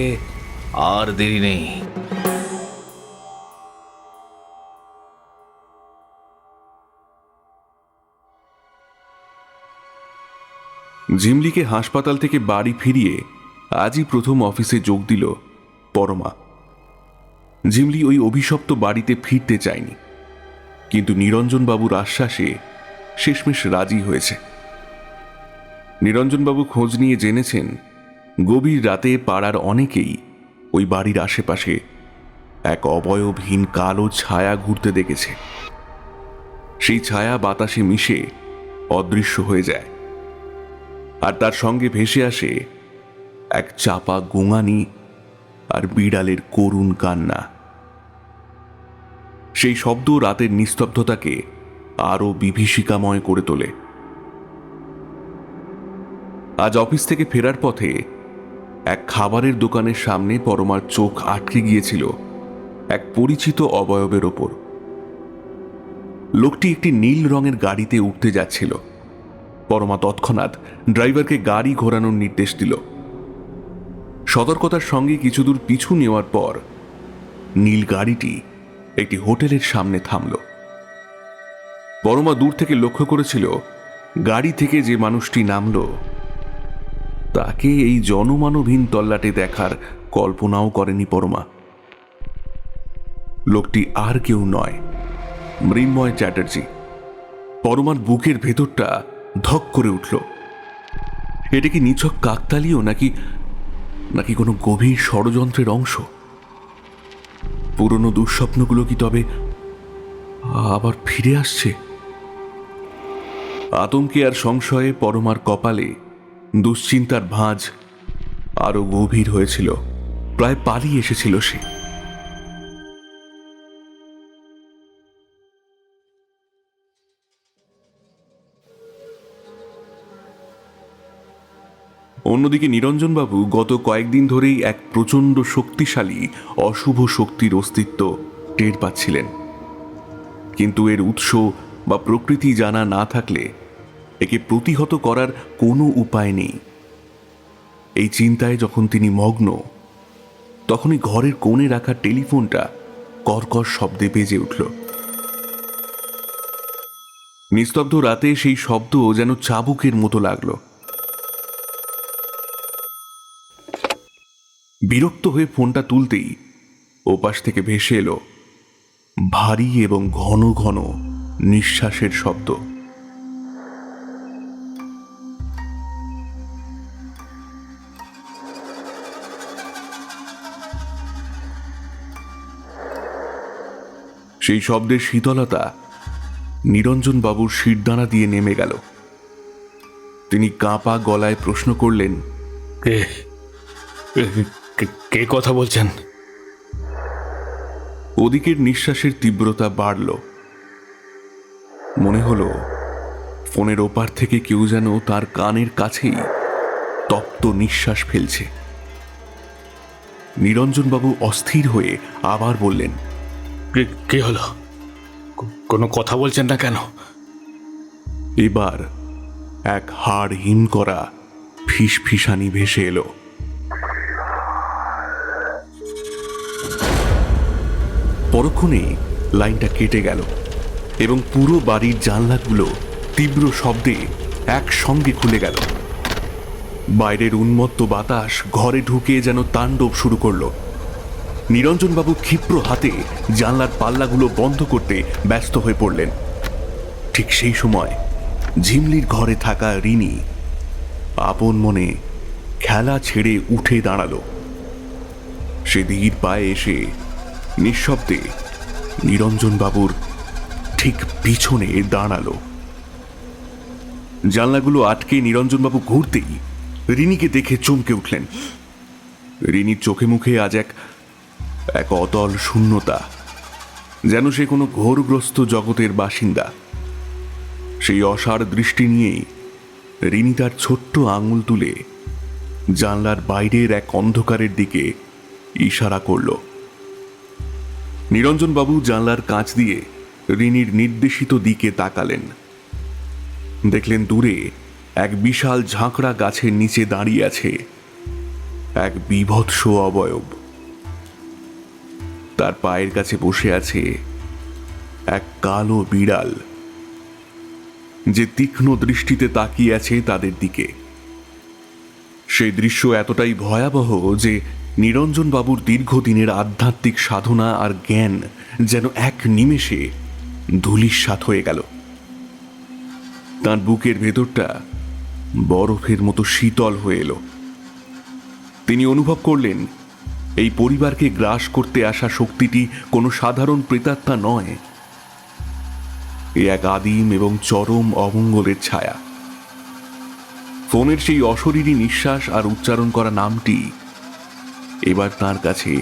আর দেরি নেই। ঝিমলিকে হাসপাতাল থেকে বাড়ি ফিরিয়ে আজই প্রথম অফিসে যোগ দিল পরমা। ঝিমলি ওই অভিশপ্ত বাড়িতে ফিরতে চায়নি, কিন্তু নিরঞ্জনবাবুর আশ্বাসে শেষমেশ রাজি হয়েছে। নিরঞ্জনবাবু খোঁজ নিয়ে জেনেছেন গভীর রাতে পাড়ার অনেকেই ওই বাড়ির আশেপাশে এক অবয়বহীন কালো ছায়া ঘুরতে দেখেছে। সেই ছায়া বাতাসে মিশে অদৃশ্য হয়ে যায়, আর তার সঙ্গে ভেসে আসে এক চাপা গোঙানি আর বিড়ালের করুণ কান্না। সেই শব্দ রাতের নিস্তব্ধতাকে আরো বিভীষিকাময় করে তোলে। আজ অফিস থেকে ফেরার পথে এক খাবারের দোকানের সামনে পরমার চোখ আটকে গিয়েছিল এক পরিচিত অবয়বের ওপর। লোকটি একটি নীল রঙের গাড়িতে উঠতে যাচ্ছিল। পরমা তৎক্ষণাৎ ড্রাইভারকে গাড়ি ঘোরানোর নির্দেশ দিল। সতর্কতার সঙ্গে কিছু দূর পিছু নেওয়ার পর নীল গাড়িটি একটি হোটেলের সামনে থামল। পরমা দূর থেকে লক্ষ্য করেছিল গাড়ি থেকে যে মানুষটি নামল তাকে এই জনমানবহীন তল্লাটে দেখার কল্পনাও করেনি পরমা। লোকটি আর কেউ নয়, মৃন্ময় চ্যাটার্জি। পরমার বুকের ভেতরটা ধক করে উঠল। এটা কি নিছক কাকতালীয় নাকি নাকি কোনো গভীর ষড়যন্ত্রের অংশ? পুরনো দুঃস্বপ্নগুলো কি তবে আবার ফিরে আসছে? আতঙ্কে আর সংশয়ে পরমার কপালে দুশ্চিন্তার ভাঁজ আরো গভীর হয়েছিল। প্রায় পালিয়ে এসেছিল সে। অন্যদিকে নিরঞ্জনবাবু গত কয়েকদিন ধরেই এক প্রচণ্ড শক্তিশালী অশুভ শক্তির অস্তিত্ব টের পাচ্ছিলেন, কিন্তু এর উৎস বা প্রকৃতি জানা না থাকলে একে প্রতিহত করার কোনো উপায় নেই। এই চিন্তায় যখন তিনি মগ্ন, তখনই ঘরের কোণে রাখা টেলিফোনটা কর্কশ শব্দে বেজে উঠল। নিস্তব্ধ রাতে সেই শব্দ যেন চাবুকের মতো লাগলো। বিরক্ত হয়ে ফোনটা তুলতেই ওপাশ থেকে ভেসে এলো ভারী এবং ঘন ঘন নিঃশ্বাসের শব্দ। সেই শব্দের শীতলতা নিরঞ্জনবাবুর শিরদাঁড়া দিয়ে নেমে গেল। তিনি কাঁপা গলায় প্রশ্ন করলেন, কে কথা বলছেন? ওদিকের নিঃশ্বাসের তীব্রতা বাড়ল। মনে হলো ফোনের ওপার থেকে কেউ যেন তার কানের কাছেই তপ্ত নিঃশ্বাস ফেলছে। নিরঞ্জনবাবু অস্থির হয়ে আবার বললেন, কে হলো? কোনো কথা বলছেন না কেন? এবার এক হাড় হিম করা ফিসফিসানি ভেসে এলো। পরক্ষণেই লাইনটা কেটে গেল এবং পুরো বাড়ির জানলাগুলো তীব্র শব্দে একসঙ্গে খুলে গেল। বাইরের উন্মত্ত বাতাস ঘরে ঢুকে যেন তাণ্ডব শুরু করলো। নিরঞ্জনবাবু ক্ষিপ্র হাতে জানলার পাল্লাগুলো বন্ধ করতে ব্যস্ত হয়ে পড়লেন। ঠিক সেই সময় ঝিমলির ঘরে থাকা রিনি আপন মনে খেলা ছেড়ে উঠে দাঁড়ালো। সে ধীর পায়ে এসে নিঃশব্দে নিরঞ্জনবাবুর ঠিক পিছনে দাঁড়ালো। জানলাগুলো আটকে নিরঞ্জনবাবু ঘুরতেই রিনিকে দেখে চমকে উঠলেন। রিনির চোখে মুখে আজ এক অতল শূন্যতা, যেন সে কোনো ঘোরগ্রস্ত জগতের বাসিন্দা। সেই অসাড় দৃষ্টি নিয়েই রিনি তার ছোট্ট আঙুল তুলে জানলার বাইরের এক অন্ধকারের দিকে ইশারা করল। নিরঞ্জনবাবু জানলার কাঁচ দিয়ে রিনির নির্দেশিত দিকে তাকালেন। দেখলেন দূরে এক বিশাল ঝাঁকড়া গাছের নিচে দাঁড়িয়ে আছে এক বীভৎস অবয়ব। তার পায়ের কাছে বসে আছে এক কালো বিড়াল, যে তীক্ষ্ণ দৃষ্টিতে তাকিয়ে আছে তাদের দিকে। সেই দৃশ্য এতটাই ভয়াবহ যে নিরঞ্জনবাবুর দীর্ঘদিনের আধ্যাত্মিক সাধনা আর জ্ঞান যেন এক নিমেষে ধূলিসাৎ হয়ে গেল। তাঁর বুকের ভেতরটা বরফের মতো শীতল হয়ে এলো। তিনি অনুভব করলেন এই পরিবারকে গ্রাস করতে আসা শক্তিটি কোনো সাধারণ প্রেতাত্মা নয়, এ এক আদিম এবং চরম অমঙ্গলের ছায়া। ফোনের সেই অশরীরী নিঃশ্বাস আর উচ্চারণ করা নামটি এবার তার কাছে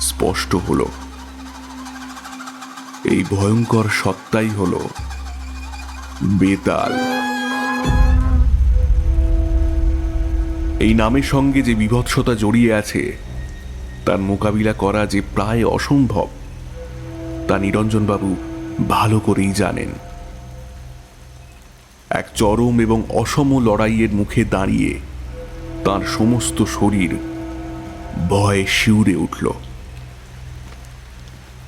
স্পষ্ট হল। এই ভয়ঙ্কর সত্তাই হল বেতাল। এই নামের সঙ্গে যে বিভৎসতা জড়িয়ে আছে তার মোকাবিলা করা যে প্রায় অসম্ভব, তা নিরঞ্জনবাবু ভালো করেই জানেন। এক চরম এবং অসম লড়াইয়ের মুখে দাঁড়িয়ে তার সমস্ত শরীর ভয়ে শিউরে উঠল।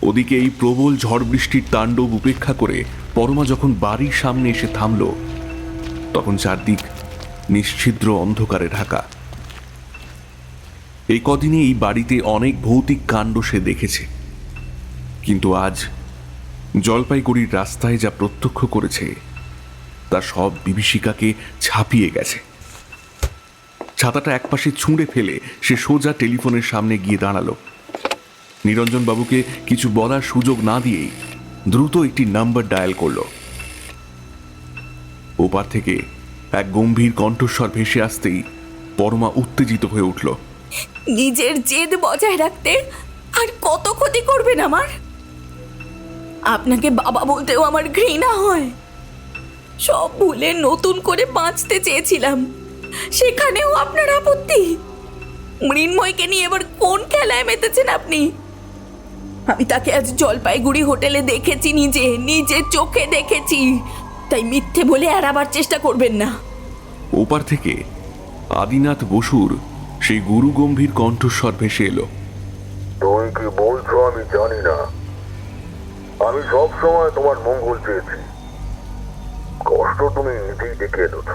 ওদিকে এই প্রবল ঝড় বৃষ্টির তাণ্ডব উপেক্ষা করে পরমা যখন বাড়ির সামনে এসে থামল, তখন চারদিক নিশ্ছিদ্র অন্ধকারে ঢাকা। এই কদিনে এই বাড়িতে অনেক ভৌতিক কাণ্ড সে দেখেছে, কিন্তু আজ জলপাইগুড়ির রাস্তায় যা প্রত্যক্ষ করেছে তা সব বিভীষিকাকে ছাপিয়ে গেছে। ছাতাটা একপাশে ছুঁড়ে ফেলে সে সোজা টেলিফোনের সামনে গিয়ে দাঁড়ালো। নিরঞ্জনবাবুকে কিছু বলার সুযোগ না দিয়েই দ্রুত একটি নাম্বার ডায়াল করল। ওপার থেকে এক গম্ভীর কণ্ঠস্বর ভেসে আসতেই পরমা উত্তেজিত হয়ে উঠল। নিজের জেদ বজায় রাখতে আর কত ক্ষতি করবেন আমার? আপনাকে বাবা বলতেও আমার ঘৃণা হয়। সব ভুলে নতুন করে বাঁচতে চেয়েছিলাম, সেখানেও আপনার আপত্তি। মৃন্ময়কে নিয়ে এবার কোন খেলায় মেতেছেন আপনি? আমি তাকে আজ জলপাইগুড়ি হোটেলে দেখেছি, নিজের চোখে দেখেছি, তাই মিথ্যে বলে এড়াবার চেষ্টা করবেন না। ওপার থেকে আদিনাথ বসুর সেই গুরু গম্ভীর কণ্ঠস্বর ভেসে এলো। তুই কি বলছো আমি জানি না। আমি সব সময় তোমার মঙ্গল চেয়েছি। কষ্ট তুমি নিজেই ডেকে এনেছ।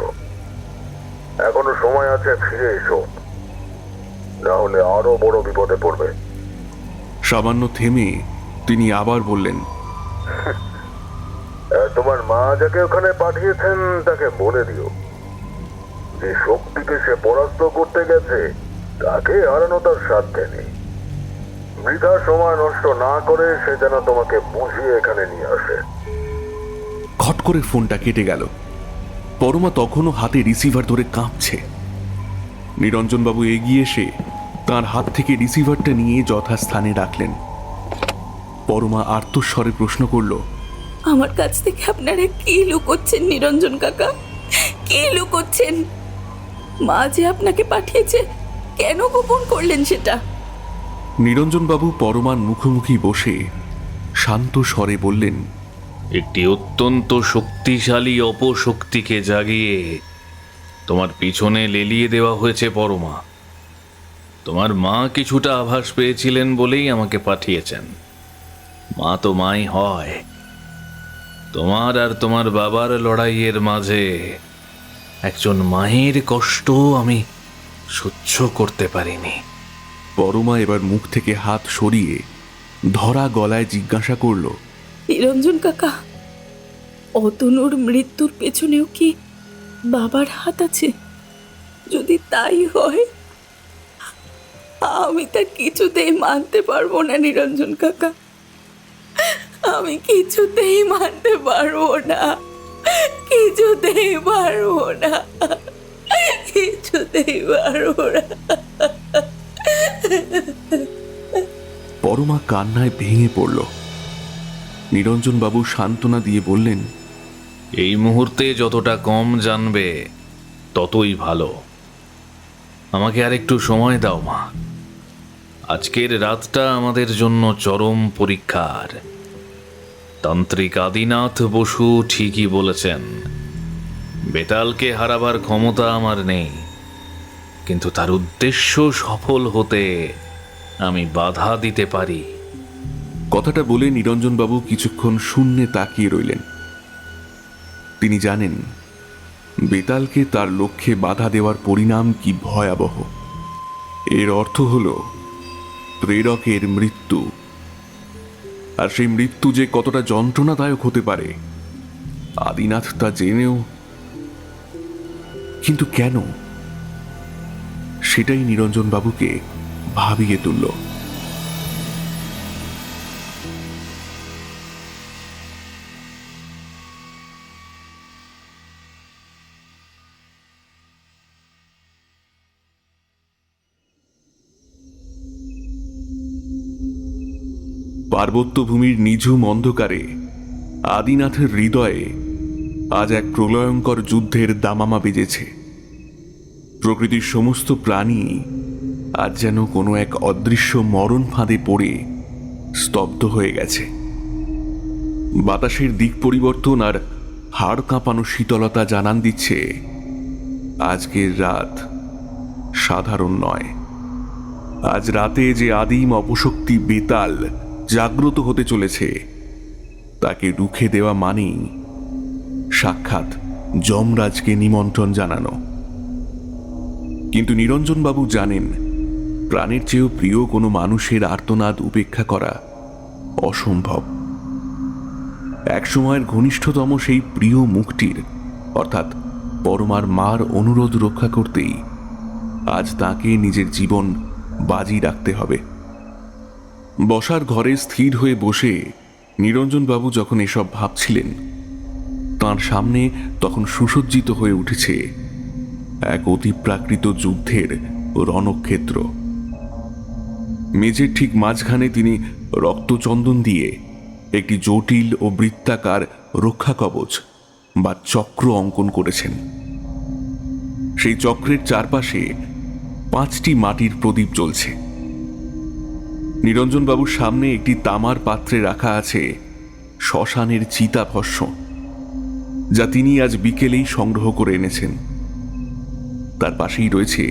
এখনো সময় আছে, ফিরে এসো, না হলে আরো বড় বিপদে পড়বে। সামান্য থেমে তিনি আবার বললেন, তোমার মা যাকে ওখানে পাঠিয়েছেন তাকে বলে দিও যে শক্তিকে সে পরাস্ত করতে গেছে তাকে হারানো তার সাধ্যে নেই। বৃথা সময় নষ্ট না করে সে যেন তোমাকে বুঝিয়ে এখানে নিয়ে আসে। খট করে ফোনটা কেটে গেল। পরমা তখনও হাতে রিসিভার ধরে কাঁপছে। নিরঞ্জনবাবু এগিয়ে এসে তার হাত থেকে রিসিভারটা নিয়ে যথাস্থানে রাখলেন। পরমা আর্তস্বরে প্রশ্ন করল, আমার কাছ থেকে আপনারা কি লুকোচ্ছেন নিরঞ্জন কাকা? কি লুকোচ্ছেন? মা যে আপনাকে পাঠিয়েছে, কেন গোপন করলেন সেটা? নিরঞ্জনবাবু পরমার মুখোমুখি বসে শান্ত স্বরে বললেন, একটি অত্যন্ত শক্তিশালী অপশক্তিকে জাগিয়ে তোমার পিছনে লেলিয়ে দেওয়া হয়েছে পরমা। তোমার মা কিছুটা আভাস পেয়েছিলেন বলেই আমাকে পাঠিয়েছেন। মা তো মাই হয়। তোমার আর তোমার বাবার লড়াইয়ের মাঝে একজন মায়ের কষ্ট আমি সহ্য করতে পারিনি। পরমা এবার মুখ থেকে হাত সরিয়ে ধরা গলায় জিজ্ঞাসা করল, নিরঞ্জন কাকা, অতনুর মৃত্যুর পেছনেও কি বাবার হাত আছে? যদি তাই হয়, আমি তা কিছুতেই মানতে পারবো না নিরঞ্জন কাকা। আমি কিছুতেই মানতে পারবো না, কিছুতেই পারবো না, কিছুতেই পারবো না। পরমা কান্নায় ভেঙে পড়ল। নিরঞ্জনবাবু সান্ত্বনা দিয়ে বললেন, এই মুহূর্তে যতটা কম জানবে ততই ভালো। আমাকে আর একটু সময় দাও মা। আজকের রাতটা আমাদের জন্য চরম পরীক্ষার। তান্ত্রিক আদিনাথ বসু ঠিকই বলেছেন, বেতালকে হারাবার ক্ষমতা আমার নেই, কিন্তু তার উদ্দেশ্য সফল হতে আমি বাধা দিতে পারি। কথাটা বলে নিরঞ্জনবাবু কিছুক্ষণ শূন্যে তাকিয়ে রইলেন। তিনি জানেন বেতালকে তার লক্ষ্যে বাধা দেওয়ার পরিণাম কি ভয়াবহ। এর অর্থ হল প্রেরকের মৃত্যু। আর সেই মৃত্যু যে কতটা যন্ত্রণাদায়ক হতে পারে আদিনাথ তা জেনেও, কিন্তু কেন, সেটাই নিরঞ্জনবাবুকে ভাবিয়ে তুলল। পার্বত্য ভূমির নিঝুম অন্ধকারে আদিনাথের হৃদয়ে আজ এক প্রলয়ঙ্কর যুদ্ধের দামামা বেজেছে। প্রকৃতির সমস্ত প্রাণী আজ যেন কোনো এক অদৃশ্য মরণ ফাঁদে পড়ে স্তব্ধ হয়ে গেছে। বাতাসের দিক পরিবর্তন আর হাড় কাঁপানো শীতলতা জানান দিচ্ছে আজকের রাত সাধারণ নয়। আজ রাতে যে আদিম অপশক্তি বেতাল জাগ্রত হতে চলেছে তাকে রুখে দেওয়া মানেই সাক্ষাৎ যমরাজকে নিমন্ত্রণ জানানো। কিন্তু নিরঞ্জনবাবু জানেন প্রাণের চেয়েও প্রিয় কোনো মানুষের আর্তনাদ উপেক্ষা করা অসম্ভব। একসময়ের ঘনিষ্ঠতম সেই প্রিয় মুখটির অর্থাৎ পরমার মার অনুরোধ রক্ষা করতেই আজ তাকে নিজের জীবন বাজি রাখতে হবে। বসার ঘরে স্থির হয়ে বসে নিরঞ্জনবাবু যখন এসব ভাবছিলেন, তাঁর সামনে তখন সুসজ্জিত হয়ে উঠেছে এক অতিপ্রাকৃত যুদ্ধের রণক্ষেত্র। মেঝের ঠিক মাঝখানে তিনি রক্তচন্দন দিয়ে একটি জটিল ও বৃত্তাকার রক্ষা কবচ বা চক্র অঙ্কন করেছেন। সেই চক্রের চারপাশে 5টি মাটির প্রদীপ জ্বলছে। নিরঞ্জনবাবুর সামনে একটি তামার পাত্রে রাখা আছে শ্মশানের চিতাভস্ম, যা তিনি আজ বিকেলেই সংগ্রহ করে এনেছেন। তার পাশেই রয়েছে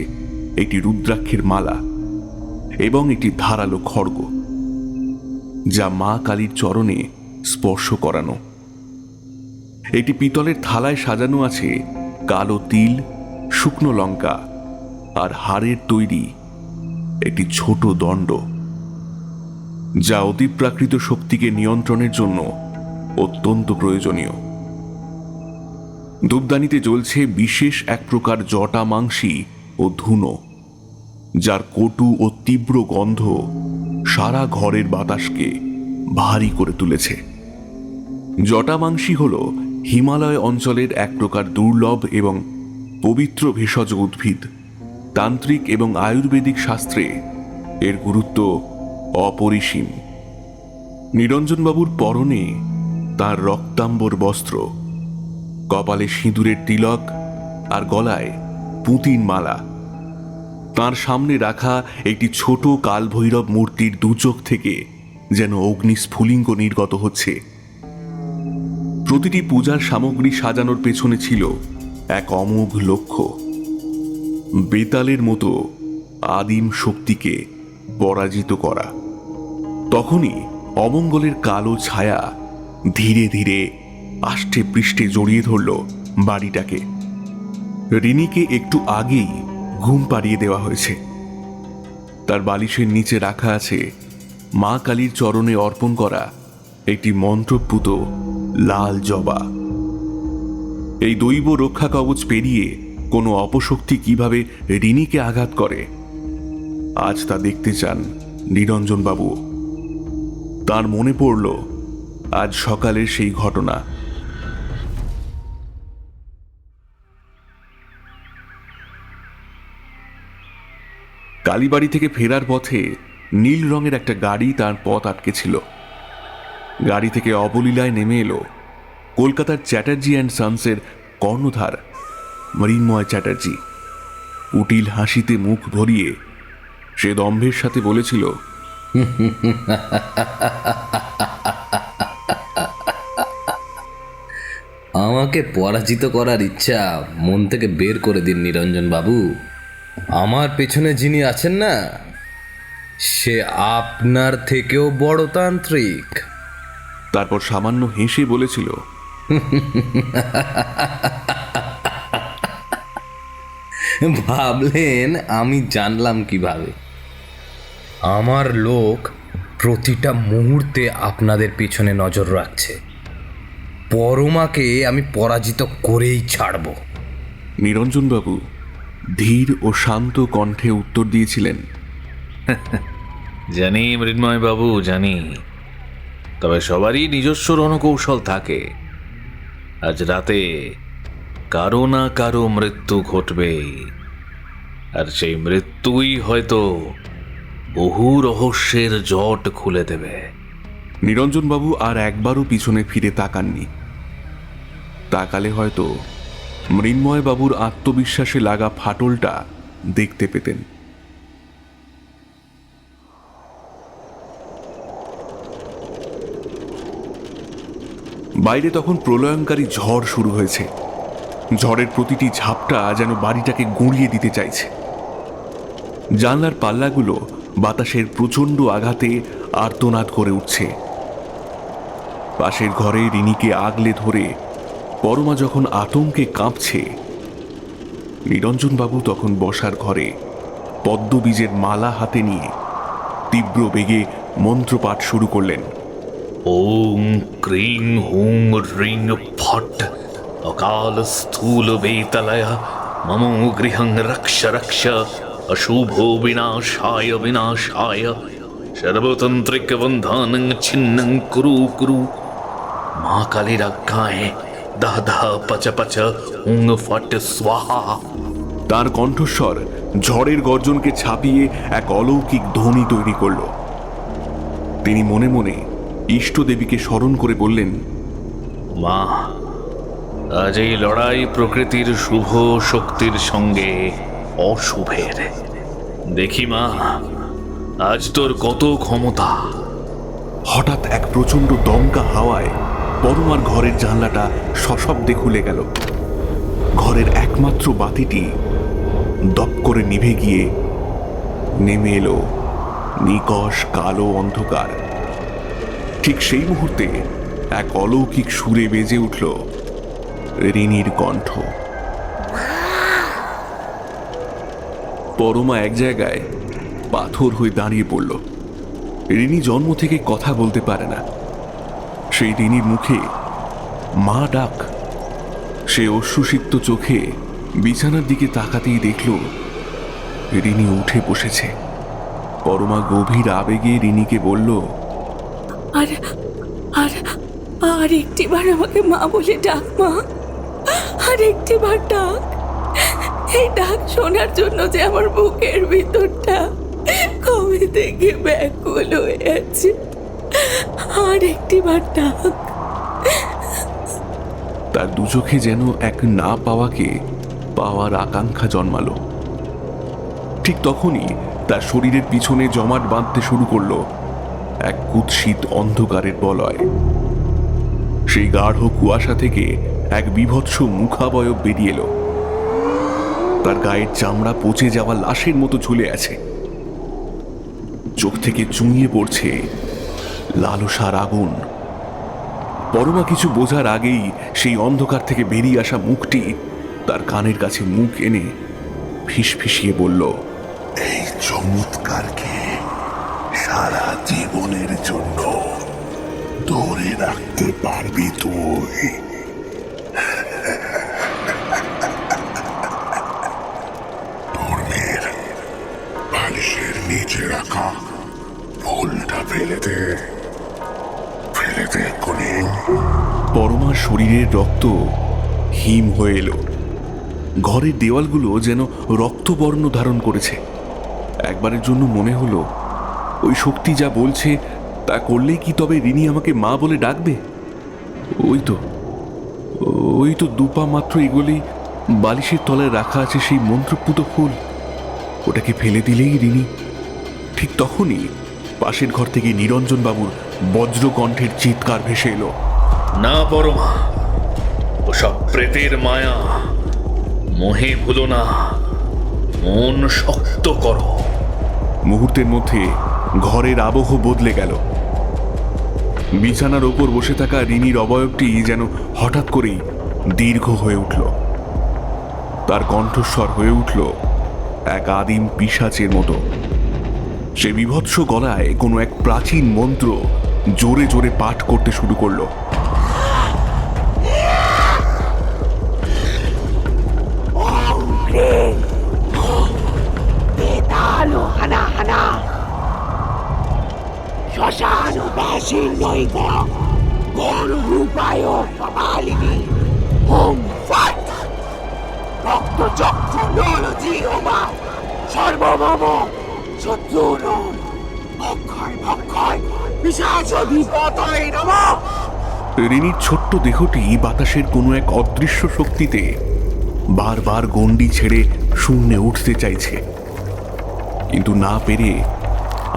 একটি রুদ্রাক্ষের মালা এবং একটি ধারালো খড়গ, যা মা কালীর চরণে স্পর্শ করানো। একটি পিতলের থালায় সাজানো আছে কালো তিল, শুকনো লঙ্কা আর হাড়ের তৈরি একটি ছোট দণ্ড, যা অতিপ্রাকৃত শক্তিকে নিয়ন্ত্রণের জন্য অত্যন্ত প্রয়োজনীয়। ধূপদানিতে জ্বলছে বিশেষ এক প্রকার জটামাংসী ও ধুনো, যার কটু ও তীব্র গন্ধ সারা ঘরের বাতাসকে ভারী করে তুলেছে। জটামাংসী হল হিমালয় অঞ্চলের এক প্রকার দুর্লভ এবং পবিত্র ভেষজ উদ্ভিদ। তান্ত্রিক এবং আয়ুর্বেদিক শাস্ত্রে এর গুরুত্ব অপরিসীম। নিরঞ্জনবাবুর পরনে তার রক্তাম্বর বস্ত্র, কপালে সিঁদুরের তিলক আর গলায় পুঁতির মালা। তার সামনে রাখা একটি ছোট কালভৈরব মূর্তির দুচোখ থেকে যেন অগ্নিস্ফুলিঙ্গ নির্গত হচ্ছে। প্রতিটি পূজার সামগ্রী সাজানোর পেছনে ছিল এক অমোঘ লক্ষ্য, বেতালের মতো আদিম শক্তিকে পরাজিত করা। তখনই অমঙ্গলের কালো ছায়া ধীরে ধীরে আষ্টে পৃষ্ঠে জড়িয়ে ধরল বাড়িটাকে। রিনিকে একটু আগেই ঘুম পাড়িয়ে দেওয়া হয়েছে। তার বালিশের নিচে রাখা আছে মা কালীর চরণে অর্পণ করা একটি মন্ত্রপুত লাল জবা। এই দৈব রক্ষা কবচ পেরিয়ে কোনো অপশক্তি কিভাবে রিনিকে আঘাত করে, আজ তা দেখতে চান নিরঞ্জন বাবু। তার মনে পড়ল আজ সকালের সেই ঘটনা। কালীবাড়ি থেকে ফেরার পথে নীল রঙের একটা গাড়ি তার পথ আটকেছিল। গাড়ি থেকে অবলীলায় নেমে এলো কলকাতার চ্যাটার্জি অ্যান্ড সন্সের কর্ণধার মৃন্ময় চ্যাটার্জি। কুটিল হাসিতে মুখ ভরিয়ে সে দম্ভের সাথে বলেছিল, আমাকে পরাজিত করার ইচ্ছা মন থেকে বের করে দিন নিরঞ্জন বাবু। আমার পেছনে যিনি আছেন না, সে আপনার থেকেও বড় তান্ত্রিক। তারপর সামান্য হেসে বলেছিল, ভাবলেন আমি জানলাম কিভাবে? আমার লোক প্রতিটা মুহূর্তে আপনাদের পিছনে নজর রাখছে। পরমাকে আমি পরাজিত করেই ছাড়ব। নিরঞ্জনবাবু ধীর ও শান্ত কণ্ঠে উত্তর দিয়েছিলেন, জানি মৃন্ময় বাবু, জানি। তবে সবারই নিজস্ব রণকৌশল থাকে। আজ রাতে কারো না কারো মৃত্যু ঘটবেই, আর সেই মৃত্যুই হয়তো বহু রহস্যের জট খুলে দেবে। নিরঞ্জনবাবু আর একবারও পিছনে ফিরে তাকাননি। তাকালে হয়তো মৃন্ময় বাবুর আত্মবিশ্বাসে লাগা ফাটলটা দেখতে পেতেন। বাইরে তখন প্রলয়ঙ্কারী ঝড় শুরু হয়েছে। ঝড়ের প্রতিটি ঝাপটা যেন বাড়িটাকে গুঁড়িয়ে দিতে চাইছে। জানলার পাল্লাগুলো বাতাসের প্রচণ্ড আঘাতে আর্তনাদ করে উঠছে। পাশের ঘরে রিনিকে আগলে ধরে পরমা যখন আতঙ্কে কাঁপছে, নিরঞ্জনবাবু তখন বসার ঘরে পদ্মবীজের মালা হাতে নিয়ে তীব্র বেগে মন্ত্রপাঠ শুরু করলেন। ওং ক্রিং হুং রিং ফট অকাল স্থূল বেতলয় মম গৃহং রক্ষ রক্ষ অশুভ বিনাশায় বিনাশায় সর্বতন্ত্রিক বন্ধনং ছিন্নং কুরু কুরু। মা কালীর আজ্ঞায় দাহ দাহ পচ পচ হুং ফট স্বাহা। তার কণ্ঠস্বর ঝড়ের গর্জনকে ছাপিয়ে এক অলৌকিক ধ্বনি তৈরি করল। তিনি মনে মনে ইষ্টদেবীকে স্মরণ করে বললেন, মা, আজ এই লড়াই প্রকৃতির শুভ শক্তির সঙ্গে অশুভের। দেখি মা, আজ তোর কত ক্ষমতা। হঠাৎ এক প্রচণ্ড দমকা হাওয়ায় পরমার ঘরের জানলাটা সশব্দে খুলে গেল। ঘরের একমাত্র বাতিটি দপ করে নিভে গিয়ে নেমে এলো নিকষ কালো অন্ধকার। ঠিক সেই মুহূর্তে এক অলৌকিক সুরে বেজে উঠল রিনির কণ্ঠ। পরমা এক জায়গায় পাথর হয়ে দাঁড়িয়ে পড়ল। রিনি জন্ম থেকে কথা বলতে পারে না। সেই রিনির মুখে মা ডাক। সে অশ্রুসিক্ত চোখে বিছানার দিকে তাকাতেই দেখল রিনি উঠে বসেছে। পরমা গভীর আবেগে রিনিকে বলল, আর আর আর একটিবার আমাকে মা বলে ডাক, মা, আর একটিবার ডাক। এই ডাক শোনার জন্য যে আমার বুকের ভিতরটা কবে থেকে ব্যাকুল হয়ে আছে। আর একটিবার ডাক। তার দু চোখে যেন এক না পাওয়াকে পাওয়ার আকাঙ্ক্ষা জন্মালো। ঠিক তখনই তার শরীরের পিছনে জমাট বাঁধতে শুরু করলো এক কুৎসিত অন্ধকারের বলয়। সেই গাঢ় কুয়াশা থেকে এক বীভৎস মুখাবয়ব বেরিয়ে এলো। তার গায়ের চামড়া পচে যাওয়া লাশের মতো ঝুলে আছে। চোখ থেকে চুঁইয়ে পড়ছে লালসার আগুন। পরমা কিছু বোঝার আগেই সেই অন্ধকার থেকে বেরিয়ে আসা মুখটি তার কানের কাছে মুখ এনে ফিসফিসিয়ে বলল, এই চমৎকারকে সারা জীবনের জন্য ধরে রাখতে পারবি তুই। তোর মেয়ের বালিশের নিচে রাখা ফুলটা ফেলে দে এক্ষুনি। পরমার শরীরের রক্ত হিম হয়ে এলো। ঘরের দেওয়ালগুলো যেন রক্তবর্ণ ধারণ করেছে। একবারের জন্য মনে হলো ওই শক্তি যা বলছে তা করলেই কি তবে রিনি আমাকে মা বলে ডাকবে? ওই তো দুপা মাত্র এগোলেই বালিশের তলায় রাখা আছে সেই মন্ত্রপুত ফুল। ওটাকে ফেলে দিলেই রিনি। ঠিক তখনই পাশের ঘর থেকে নিরঞ্জন বাবুর বজ্রকণ্ঠের চিৎকার ভেসে এলো। না পরমা, ওসব প্রেতের মায়া মোহে ভুলো না, মন শক্ত করো। মুহূর্তের মধ্যে ঘরের আবহ বদলে গেল। বিছানার ওপর বসে থাকা রিনির অবয়বটি যেন হঠাৎ করেই দীর্ঘ হয়ে উঠল। তার কণ্ঠস্বর হয়ে উঠল এক আদিম পিশাচের মতো। সে বিভৎস গলায় কোনো এক প্রাচীন মন্ত্র জোরে জোরে পাঠ করতে শুরু করলো। রিনির ছোট্ট দেহটি বাতাসের কোনো এক অদৃশ্য শক্তিতে বারবার গণ্ডি ছেড়ে শূন্যে উঠতে চাইছে, কিন্তু না পেরে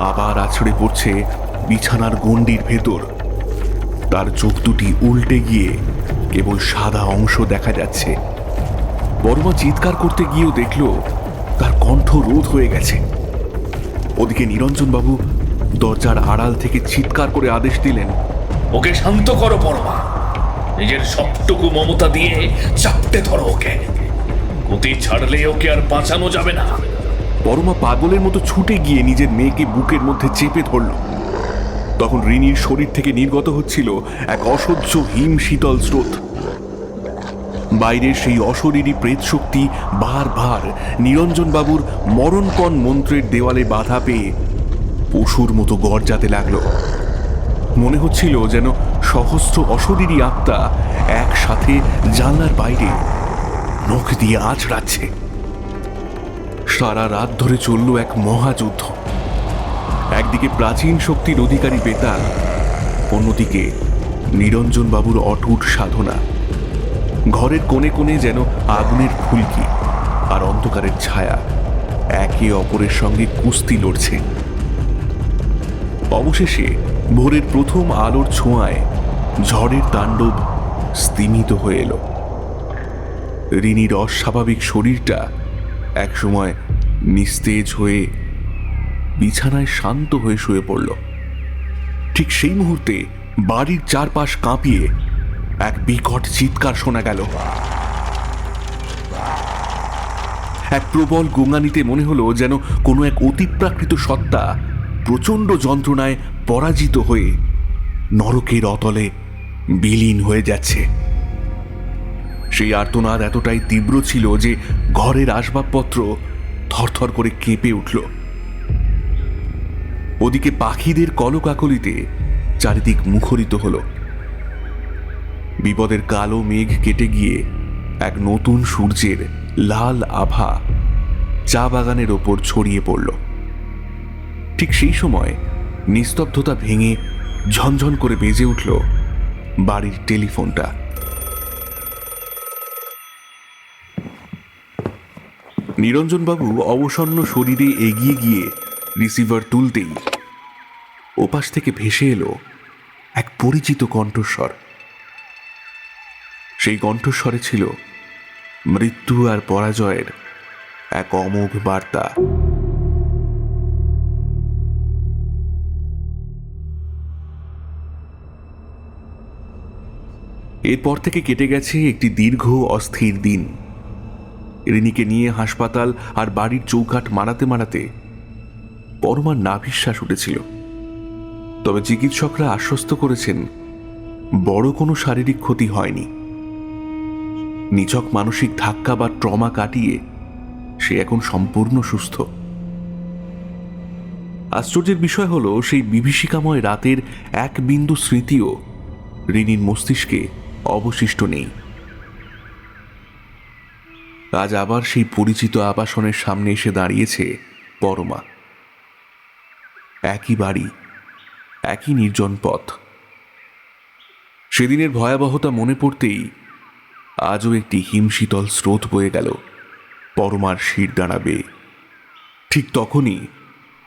আবার আছড়ে পড়ছে বিছানার গণ্ডির ভেতর। তার চোখ দুটি উল্টে গিয়ে কেবল সাদা অংশ দেখা যাচ্ছে। পরমা চিৎকার করতে গিয়েও দেখল তার কণ্ঠ রোধ হয়ে গেছে। ওদিকে নিরঞ্জন বাবু দরজার আড়াল থেকে চিৎকার করে আদেশ দিলেন, ওকে শান্ত করো পরমা, নিজের সবটুকু মমতা দিয়ে চাপটে ধরো ওকে। গতি ছাড়লে ওকে আর বাঁচানো যাবে না। পরমা পাগলের মতো ছুটে গিয়ে নিজের মেয়েকে বুকের মধ্যে চেপে ধরল। তখন রিনির শরীর থেকে নির্গত হচ্ছিল এক অসহ্য হিম শীতল স্রোত। বাইরের সেই অশরীরী প্রেত শক্তি বারবার নিরঞ্জন বাবুর মরণপণ মন্ত্রের দেওয়ালে বাধা পেয়ে পশুর মতো গর্জাতে লাগলো। মনে হচ্ছিল যেন সহস্র অশরীরী আত্মা একসাথে জানলার বাইরে নখ দিয়ে আঁচড়াচ্ছে। সারা রাত ধরে চলল এক মহাযুদ্ধ। একদিকে প্রাচীন শক্তির অধিকারী বেতাল, অন্যদিকে নিরঞ্জন বাবুর অটুট সাধনা। ঘরের কোণে কোণে যেন আগুনের ফুলকি আর অন্ধকারের ছায়া একে অপরের সঙ্গে কুস্তি লড়ছে। অবশেষে ভোরের প্রথম আলোর ছোঁয়ায় ঝড়ের তাণ্ডব স্তিমিত হয়ে এলো। রিনির অস্বাভাবিক শরীরটা একসময় নিস্তেজ হয়ে বিছানায় শান্ত হয়ে শুয়ে পড়ল। ঠিক সেই মুহূর্তে বাড়ির চারপাশ কাঁপিয়ে এক বিকট চিৎকার শোনা গেল। এক প্রবল গোঙানিতে মনে হলো যেন কোনো এক অতিপ্রাকৃত সত্তা প্রচণ্ড যন্ত্রণায় পরাজিত হয়ে নরকের অতলে বিলীন হয়ে যাচ্ছে। সেই আর্তনাদ এতটাই তীব্র ছিল যে ঘরের আসবাবপত্র থরথর করে কেঁপে উঠল। ওদিকে পাখিদের কলকাকলিতে চারিদিক মুখরিত হলো। বিপদের কালো মেঘ কেটে গিয়ে এক নতুন সূর্যের লাল আভা চা বাগানের ওপর ছড়িয়ে পড়ল। ঠিক সেই সময় নিস্তব্ধতা ভেঙে ঝনঝন করে বেজে উঠল বাড়ির টেলিফোনটা। নিরঞ্জনবাবু অবসন্ন শরীরে এগিয়ে গিয়ে রিসিভার তুলতেই ওপাশ থেকে ভেসে এলো এক পরিচিত কণ্ঠস্বর। সেই কণ্ঠস্বরে ছিল মৃত্যু আর পরাজয়ের এক অমোঘ বার্তা। এরপর থেকে কেটে গেছে একটি দীর্ঘ অস্থির দিন। রিনিকে নিয়ে হাসপাতাল আর বাড়ির চৌকাঠ মারাতে মারাতে পরমার নাভিশ্বাস উঠেছিল। তবে চিকিৎসকরা আশ্বস্ত করেছেন বড় কোনো শারীরিক ক্ষতি হয়নি। নিছক মানসিক ধাক্কা বা ট্রমা কাটিয়ে সে এখন সম্পূর্ণ সুস্থ। আশ্চর্যের বিষয় হলো সেই বিভীষিকাময় রাতের এক বিন্দু স্মৃতিও রিনির মস্তিষ্কে অবশিষ্ট নেই। আজ আবার সেই পরিচিত আবাসনের সামনে এসে দাঁড়িয়েছে পরমা। একই বাড়ি, একই নির্জন পথ। সেদিনের ভয়াবহতা মনে পড়তেই আজও একটি হিমশীতল স্রোত বয়ে গেল পরমার শির দাঁড়াবে। ঠিক তখনই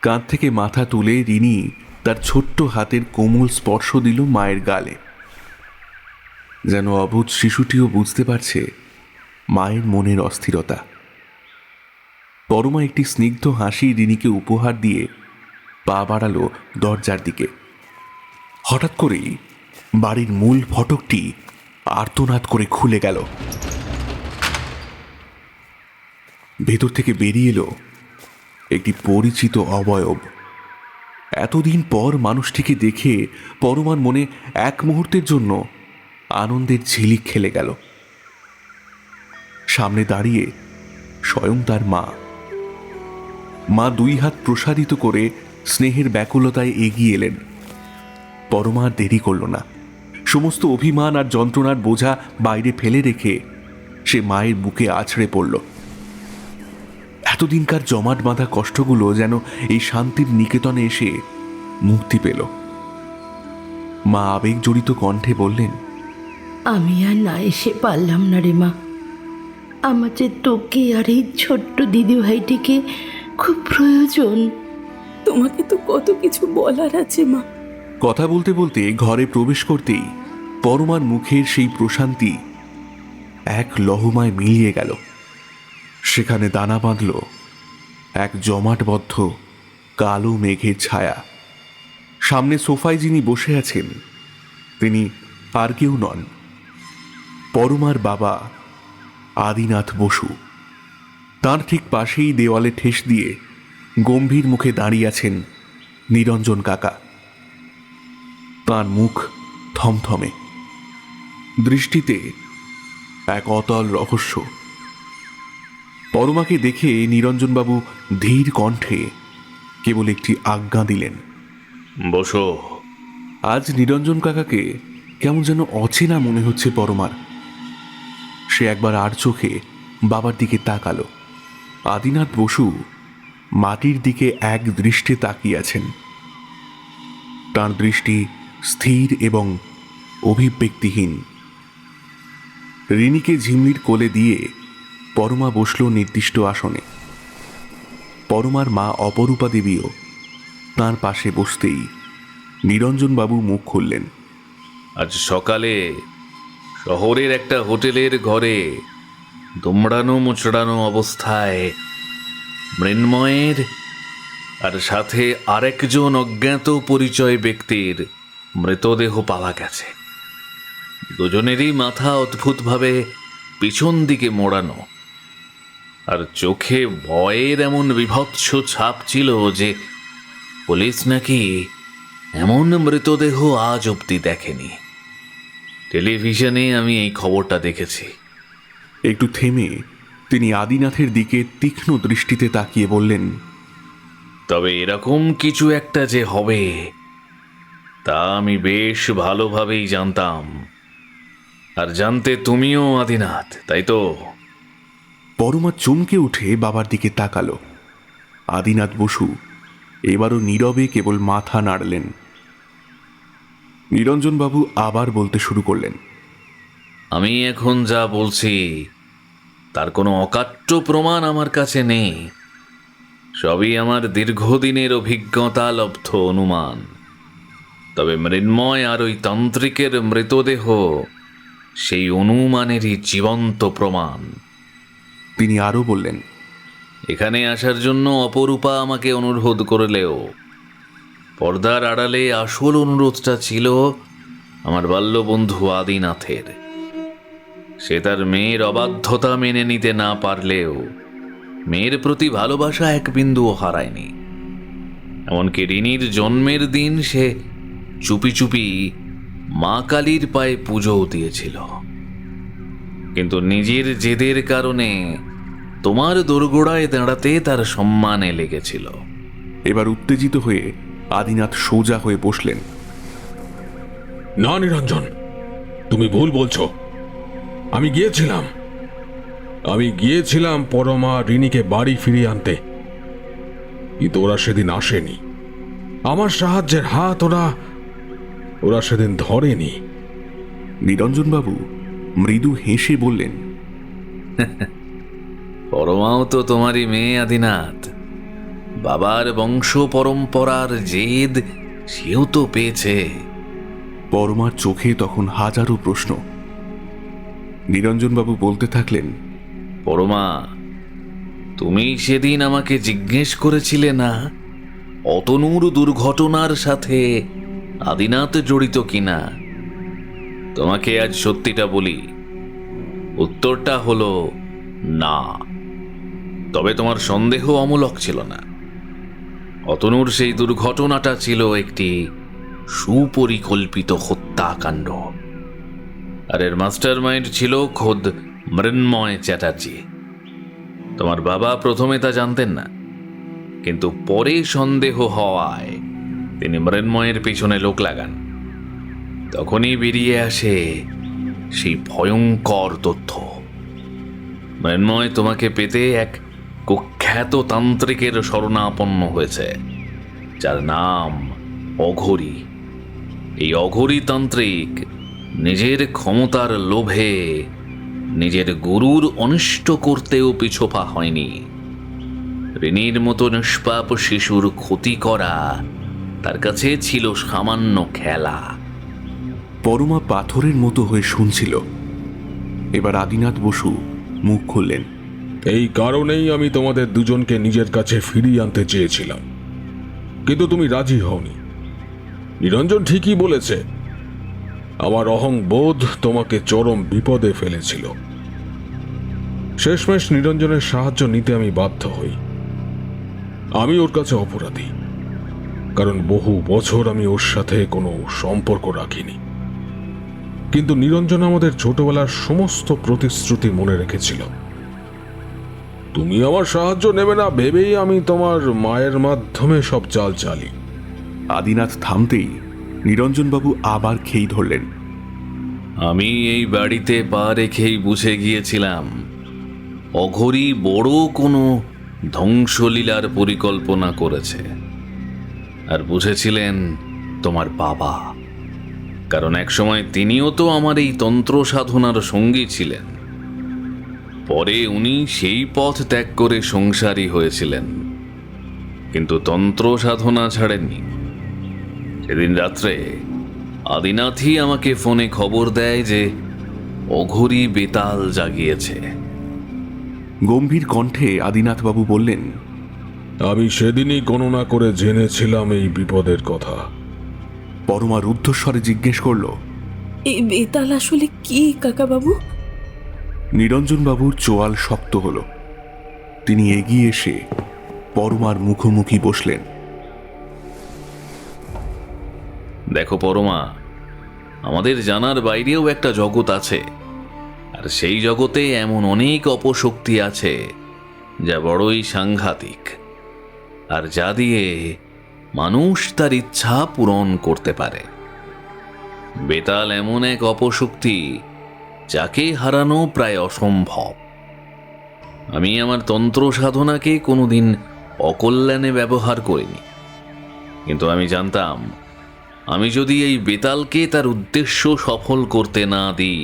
কাঁধ থেকে মাথা তুলে রিনি তার ছোট্ট হাতের কোমল স্পর্শ দিল মায়ের গালে। যেন অবুঝ শিশুটিও বুঝতে পারছে মায়ের মনের অস্থিরতা। পরমা একটি স্নিগ্ধ হাসি রিনিকে উপহার দিয়ে পা বাড়ালো দরজার দিকে। হঠাৎ করেই বাড়ির মূল ফটকটি আর্তনাদ করে খুলে গেল। ভেতর থেকে বেরিয়ে এলো একটি পরিচিত অবয়ব। এতদিন পর মানুষটিকে দেখে পরমার মনে এক মুহূর্তের জন্য আনন্দের ঝিলিক খেলে গেল। সামনে দাঁড়িয়ে স্বয়ং তার মা। মা দুই হাত প্রসারিত করে স্নেহের ব্যাকুলতায় এগিয়ে এলেন। পরমা আর দেরি করল না। সমস্ত অভিমান আর যন্ত্রণার বোঝা বাইরে ফেলে রেখে সে মায়ের বুকে আছড়ে পড়ল। এতদিনকার জমাট বাঁধা কষ্টগুলো যেন এই শান্তির নিকেতনে এসে মুক্তি পেল। মা আবেগ জড়িত কণ্ঠে বললেন, আমি আর না এসে পারলাম না রে মা। আমার যে তোকে আর এই ছোট্ট দিদিভাইটিকে খুব প্রয়োজন। তোমাকে তো কত কিছু বলার আছে মা। কথা বলতে বলতে ঘরে প্রবেশ করতেই পরমার মুখের সেই প্রশান্তি এক লহমায় মিলিয়ে গেল। সেখানে দানা বাঁধল এক জমাটবদ্ধ কালো মেঘের ছায়া। সামনে সোফায় যিনি বসে আছেন তিনি আর কেউ নন, পরমার বাবা আদিনাথ বসু। তার ঠিক পাশেই দেওয়ালে ঠেস দিয়ে গম্ভীর মুখে দাঁড়িয়ে আছেন নিরঞ্জন কাকা। তার মুখ থমথমে, দৃষ্টিতে এক অতল রহস্য। পরমাকে দেখে নিরঞ্জনবাবু ধীর কণ্ঠে কেবল একটি আজ্ঞা দিলেন, বসো। আজ নিরঞ্জন কাকাকে কেমন যেন অচেনা মনে হচ্ছে পরমার। সে একবার আর চোখে বাবার দিকে তাকালো। আদিনাথ বসু মাটির দিকে এক দৃষ্টে তাকিয়ে আছেন। তাঁর দৃষ্টি স্থির এবং অভিব্যক্তিহীন। রিনিকে ঝিমলির কোলে দিয়ে পরমা বসল নির্দিষ্ট আসনে। পরমার মা অপরূপা দেবীও তাঁর পাশে বসতেই নিরঞ্জনবাবু মুখ খুললেন। আজ সকালে শহরের একটা হোটেলের ঘরে দুমড়ানো মুচড়ানো অবস্থায় মৃন্ময়ের আর সাথে আরেকজন অজ্ঞাত পরিচয় ব্যক্তির মৃতদেহ পাওয়া গেছে। দুজনেরই মাথা অদ্ভুতভাবে পিছন দিকে মোড়ানো, আর চোখে ভয়ের এমন বিভৎস ছাপ ছিল যে পুলিশ নাকি এমন মৃতদেহ আজ অবধি দেখেনি। টেলিভিশনে আমি এই খবরটা দেখেছি। একটু থেমে তিনি আদিনাথের দিকে তীক্ষ্ণ দৃষ্টিতে তাকিয়ে বললেন, তবে এরকম কিছু একটা যে হবে তা আমি বেশ ভালোভাবেই জানতাম। আর জানতে তুমিও আদিনাথ, তাই তো? পরমা চমকে উঠে বাবার দিকে তাকালো। আদিনাথ বসু এবারও নীরবে কেবল মাথা নাড়লেন। নিরঞ্জনবাবু আবার বলতে শুরু করলেন, আমি এখন যা বলছি তার কোনো অকাট্য প্রমাণ আমার কাছে নেই। সবই আমার দীর্ঘদিনের অভিজ্ঞতা লব্ধ অনুমান। তবে মৃন্ময় আর ওই তান্ত্রিকের মৃতদেহ সেই অনুমানেরই জীবন্ত প্রমাণ। তিনি আরও বললেন, এখানে আসার জন্য অপরূপা আমাকে অনুরোধ করলেও পর্দার আড়ালে আসল অনুরোধটা ছিল আমার বাল্যবন্ধু আদিনাথের। সে তার মেয়ের অবাধ্যতা মেনে নিতে না পারলেও মেয়ের প্রতি ভালোবাসা এক বিন্দুও হারায়নি। এমনকি রিনির জন্মের দিন সে চুপি চুপি মা কালীর পায়ে পুজোও দিয়েছিল। কিন্তু নিজের জেদের কারণে তোমার দোরগোড়ায় দাঁড়াতে তার সম্মানে লেগেছিল। এবার উত্তেজিত হয়ে আদিনাথ সোজা হয়ে বসলেন। না নিরঞ্জন, তুমি ভুল বলছো। আমি গিয়েছিলাম পরমা রিনিকে বাড়ি ফিরিয়ে আনতে, কিন্তু ওরা সেদিন আসেনি। আমার সাহায্যের হাত ওরা সেদিন ধরেনি। নিরঞ্জনবাবু মৃদু হেসে বললেন, পরমাও তো তোমারই মেয়ে আদিনাথ। বাবার বংশ পরম্পরার জেদ সেও তো পেয়েছে। পরমার চোখে তখন হাজারো প্রশ্ন। নিরঞ্জনবাবু বলতে থাকলেন, পরমা, তুমি সেদিন আমাকে জিজ্ঞেস করেছিলে না অতনুর দুর্ঘটনার সাথে আদিনাথ জড়িত কিনা? তোমাকে আজ সত্যিটা বলি, উত্তরটা হলো না। তবে তোমার সন্দেহ অমূলক ছিল না। অতনুর সেই দুর্ঘটনাটা ছিল একটি সুপরিকল্পিত হত্যাকাণ্ড, আর এর মাস্টার মাইন্ড ছিল খোদ মৃন্ময় চ্যাটার্জি। তোমার বাবা প্রথমে তা জানতেন না, কিন্তু পরে সন্দেহ হওয়ায় তিনি মৃন্ময়ের পিছনে লোক লাগান। তখনই বেরিয়ে আসে সেই ভয়ঙ্কর তথ্য। মৃন্ময় তোমাকে পেতে এক কুখ্যাত তান্ত্রিকের শরণাপন্ন হয়েছে, যার নাম অঘোরী। এই অঘোরী তান্ত্রিক নিজের ক্ষমতার লোভে নিজের গুরুর অনিষ্ট করতেও পিছপা হয়নি। রিনির মতো নিষ্পাপ শিশুর ক্ষতি করা তার কাছে ছিল সামান্য খেলা। পরমা পাথরের মতো হয়ে শুনছিল। এবার আদিনাথ বসু মুখ খুললেন। এই কারণেই আমি তোমাদের দুজনকে নিজের কাছে ফিরিয়ে আনতে চেয়েছিলাম, কিন্তু তুমি রাজি হওনি। নিরঞ্জন ঠিকই বলেছে, আমার অহংবোধ তোমাকে চরম বিপদে ফেলেছিল। শেষমেশ নিরঞ্জনের সাহায্য নিতে আমি বাধ্য হই। আমি ওর কাছে অপরাধী, কারণ বহু বছর আমি ওর সাথে কোনো সম্পর্ক রাখিনি। কিন্তু নিরঞ্জন আমাদের ছোটবেলার সমস্ত প্রতিশ্রুতি মনে রেখেছিল। তুমি আমার সাহায্য নেবে না ভেবেই আমি তোমার মায়ের মাধ্যমে সব চাল চালি। আদিনাথ থামতেই নিরঞ্জনবাবু আবার খেই ধরলেন। আমি এই বাড়িতে পা রেখেই বুঝে গিয়েছিলাম অঘোরী বড় কোনো ধ্বংসলীলার পরিকল্পনা করেছে। আর বুঝেছিলেন তোমার বাবা, কারণ একসময় তিনিও তো আমার এই তন্ত্র সাধনার সঙ্গী ছিলেন। পরে উনি সেই পথ ত্যাগ করে সংসারী হয়েছিলেন, কিন্তু তন্ত্র সাধনা ছাড়েননি। সেদিন রাত্রে আদিনাথই আমাকে ফোনে খবর দেয় যে অঘোরী বেতাল জাগিয়েছে। গম্ভীর কণ্ঠে আদিনাথবাবু বললেন, আমি সেদিনই গণনা করে জেনেছিলাম এই বিপদের কথা। পরমা রুদ্ধস্বরে জিজ্ঞেস করল, এই বেতাল আসলে কি কাকাবাবু? নিরঞ্জনবাবুর চোয়াল শক্ত হল। তিনি এগিয়ে এসে পরমার মুখোমুখি বসলেন। দেখো পরমা, আমাদের জানার বাইরেও একটা জগৎ আছে, আর সেই জগতে এমন অনেক অপশক্তি আছে যা বড়ই সাংঘাতিক, আর যা দিয়ে মানুষ তার ইচ্ছা পূরণ করতে পারে। বেতাল এমন এক অপশক্তি যাকে হারানো প্রায় অসম্ভব। আমি আমার তন্ত্র সাধনাকে কোনোদিন অকল্যাণে ব্যবহার করিনি, কিন্তু আমি জানতাম আমি যদি এই বেতালকে তার উদ্দেশ্য সফল করতে না দিই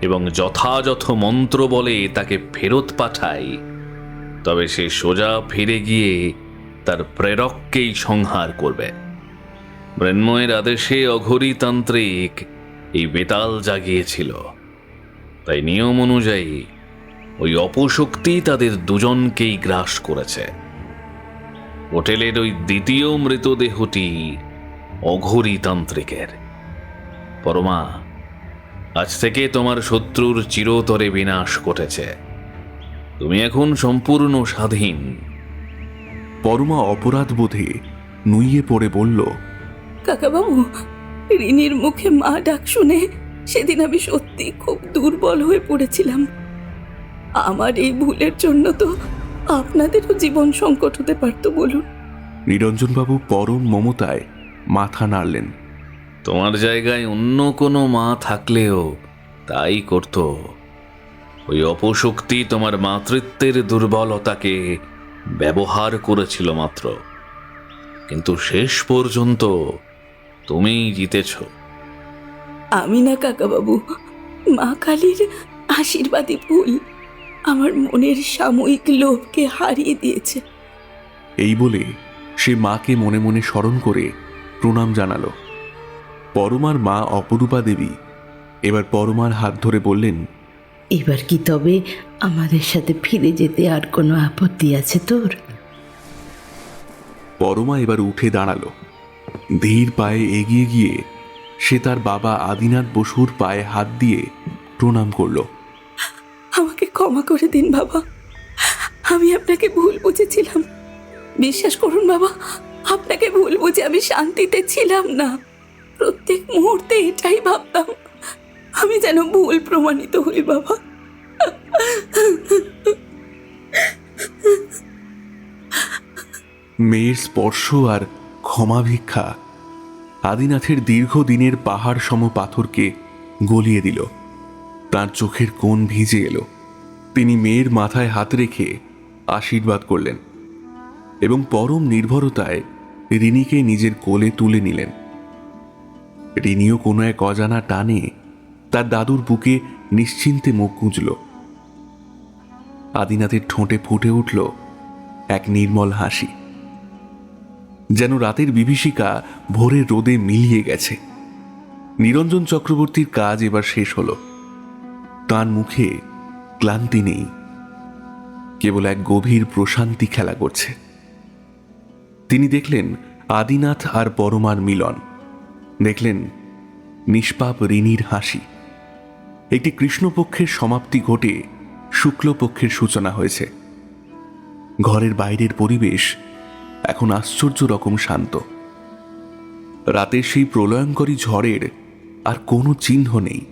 এবং যথাযথ মন্ত্র বলে তাকে ফেরত পাঠাই, তবে সে সোজা ফিরে গিয়ে তার প্রেরককেই সংহার করবে। মৃন্ময়ের আদেশে অঘোরী তান্ত্রিক এই বেতাল জাগিয়েছিল, তাই নিয়ম অনুযায়ী ওই অপশক্তি তাদের দুজনকেই গ্রাস করেছে। হোটেলের ওই দ্বিতীয় মৃতদেহটি অঘোরী তান্ত্রিকের। পরমা, আজ থেকে তোমার শত্রুর চিরতরে বিনাশ ঘটেছে। তুমি এখন সম্পূর্ণ স্বাধীন। পরমা অপরাধ বোধে নুইয়ে পড়ে বলল, কাকাবাবু, রিনির মুখে মা ডাক শুনে সেদিন আমি সত্যি খুব দুর্বল হয়ে পড়েছিলাম। আমার এই ভুলের জন্য তো আপনাদেরও জীবন সংকট হতে পারতো বলুন। নিরঞ্জনবাবু পরম মমতায় মাথা নাড়লেন। তোমার জায়গায় অন্য কোনো মা থাকলেও তাই করত। ওই অপশক্তি তোমার মাতৃত্বের দুর্বলতাকে ব্যবহার করেছিল মাত্র, কিন্তু শেষ পর্যন্ত তুমিই জিতেছ। আমি না কাকাবাবু, মা কালীর আশীর্বাদী ফুল আমার মনের সাময়িক লোভকে হারিয়ে দিয়েছে। এই বলে সে মাকে মনে মনে স্মরণ করে প্রণাম জানালো। পরমার মা অপরূপা দেবী এবার পরমার হাত ধরে বললেন, এবার কি তবে আমাদের সাথে ফিরে যেতে আর কোনো আপত্তি আছে তোর? পরমা এবার উঠে দাঁড়ালো। ধীর পায়ে এগিয়ে গিয়ে সে তার বাবা আদিনাথ বসুর পায়ে হাত দিয়ে প্রণাম করল। আমাকে ক্ষমা করে দিন বাবা, আমি আপনাকে ভুল বুঝেছিলাম। বিশ্বাস করুন বাবা, আপনাকে ভুল বুঝে আমি শান্তিতে ছিলাম না। প্রত্যেক মুহূর্তে এটাই ভাবতাম আমি যেন ভুল প্রমাণিত হই বাবা। মেয়ের স্পর্শ আর ক্ষমা ভিক্ষা আদিনাথের দীর্ঘদিনের পাহাড় সম পাথরকে গলিয়ে দিল। তার চোখের কোণ ভিজে এলো। তিনি মেয়ের মাথায় হাত রেখে আশীর্বাদ করলেন এবং পরম নির্ভরতায় রিনিকে নিজের কোলে তুলে নিলেন। রিনিও কোনো এক অজানা টানে তার দাদুর বুকে নিশ্চিন্তে মুখ গুঁজল। আদিনাথের ঠোঁটে ফুটে উঠল এক নির্মল হাসি, যেন রাতের বিভীষিকা ভোরের রোদে মিলিয়ে গেছে। নিরঞ্জন চক্রবর্তীর কাজ এবার শেষ হলো। তার মুখে ক্লান্তি নেই, কেবল এক গভীর প্রশান্তি খেলা করছে। তিনি দেখলেন আদিনাথ আর পরমার মিলন, দেখলেন নিষ্পাপ রিনির হাসি। একটি কৃষ্ণপক্ষের সমাপ্তি ঘটে শুক্লপক্ষের সূচনা হয়েছে। ঘরের বাইরের পরিবেশ এখন আশ্চর্য রকম শান্ত। রাতের সেই প্রলয়ঙ্করী ঝড়ের আর কোনো চিহ্ন নেই।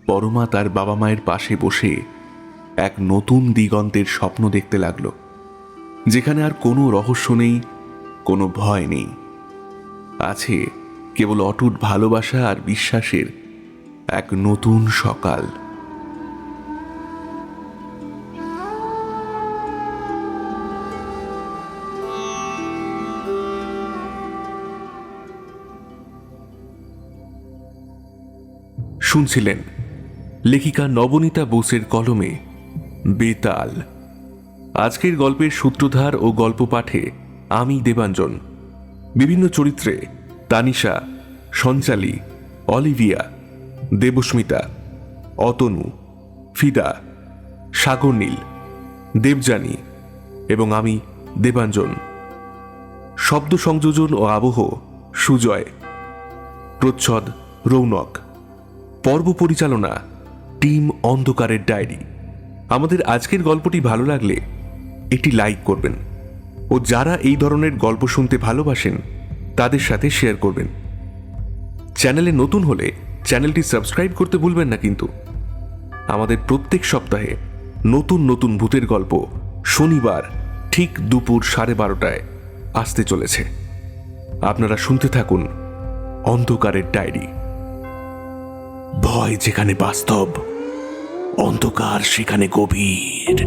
পরমা তার বাবা মায়ের পাশে বসে এক নতুন দিগন্তের স্বপ্ন দেখতে লাগল, যেখানে আর কোনো রহস্য নেই, কোনো ভয় নেই। আছে কেবল অটুট ভালোবাসা আর বিশ্বাসের এক নতুন সকাল। শুনছিলেন লেখিকা নবনীতা বোসের কলমে বেতাল। আজকের গল্পের সূত্রধার ও গল্প পাঠে আমি দেবাঞ্জন। বিভিন্ন চরিত্রে তানিশা, সঞ্চালী, অলিভিয়া, দেবস্মিতা, অতনু, ফিদা, সাগরনীল, দেবযানী এবং আমি দেবাঞ্জন। শব্দ সংযোজন ও আবহ সুজয়, প্রচ্ছদ রৌনক, পর্ব পরিচালনা টিম অন্ধকারের ডায়েরি। আমাদের আজকের গল্পটি ভালো লাগলে একটি লাইক করবেন ও যারা এই ধরনের গল্প শুনতে ভালোবাসেন তাদের সাথে শেয়ার করবেন। চ্যানেলে নতুন হলে চ্যানেলটি সাবস্ক্রাইব করতে ভুলবেন না কিন্তু। আমাদের প্রত্যেক সপ্তাহে নতুন নতুন ভূতের গল্প শনিবার ঠিক দুপুর 12:30টায় আসতে চলেছে। আপনারা শুনতে থাকুন অন্ধকারের ডায়েরি। ভয় যেখানে বাস্তব, অন্ধকার সেখানে গভীর।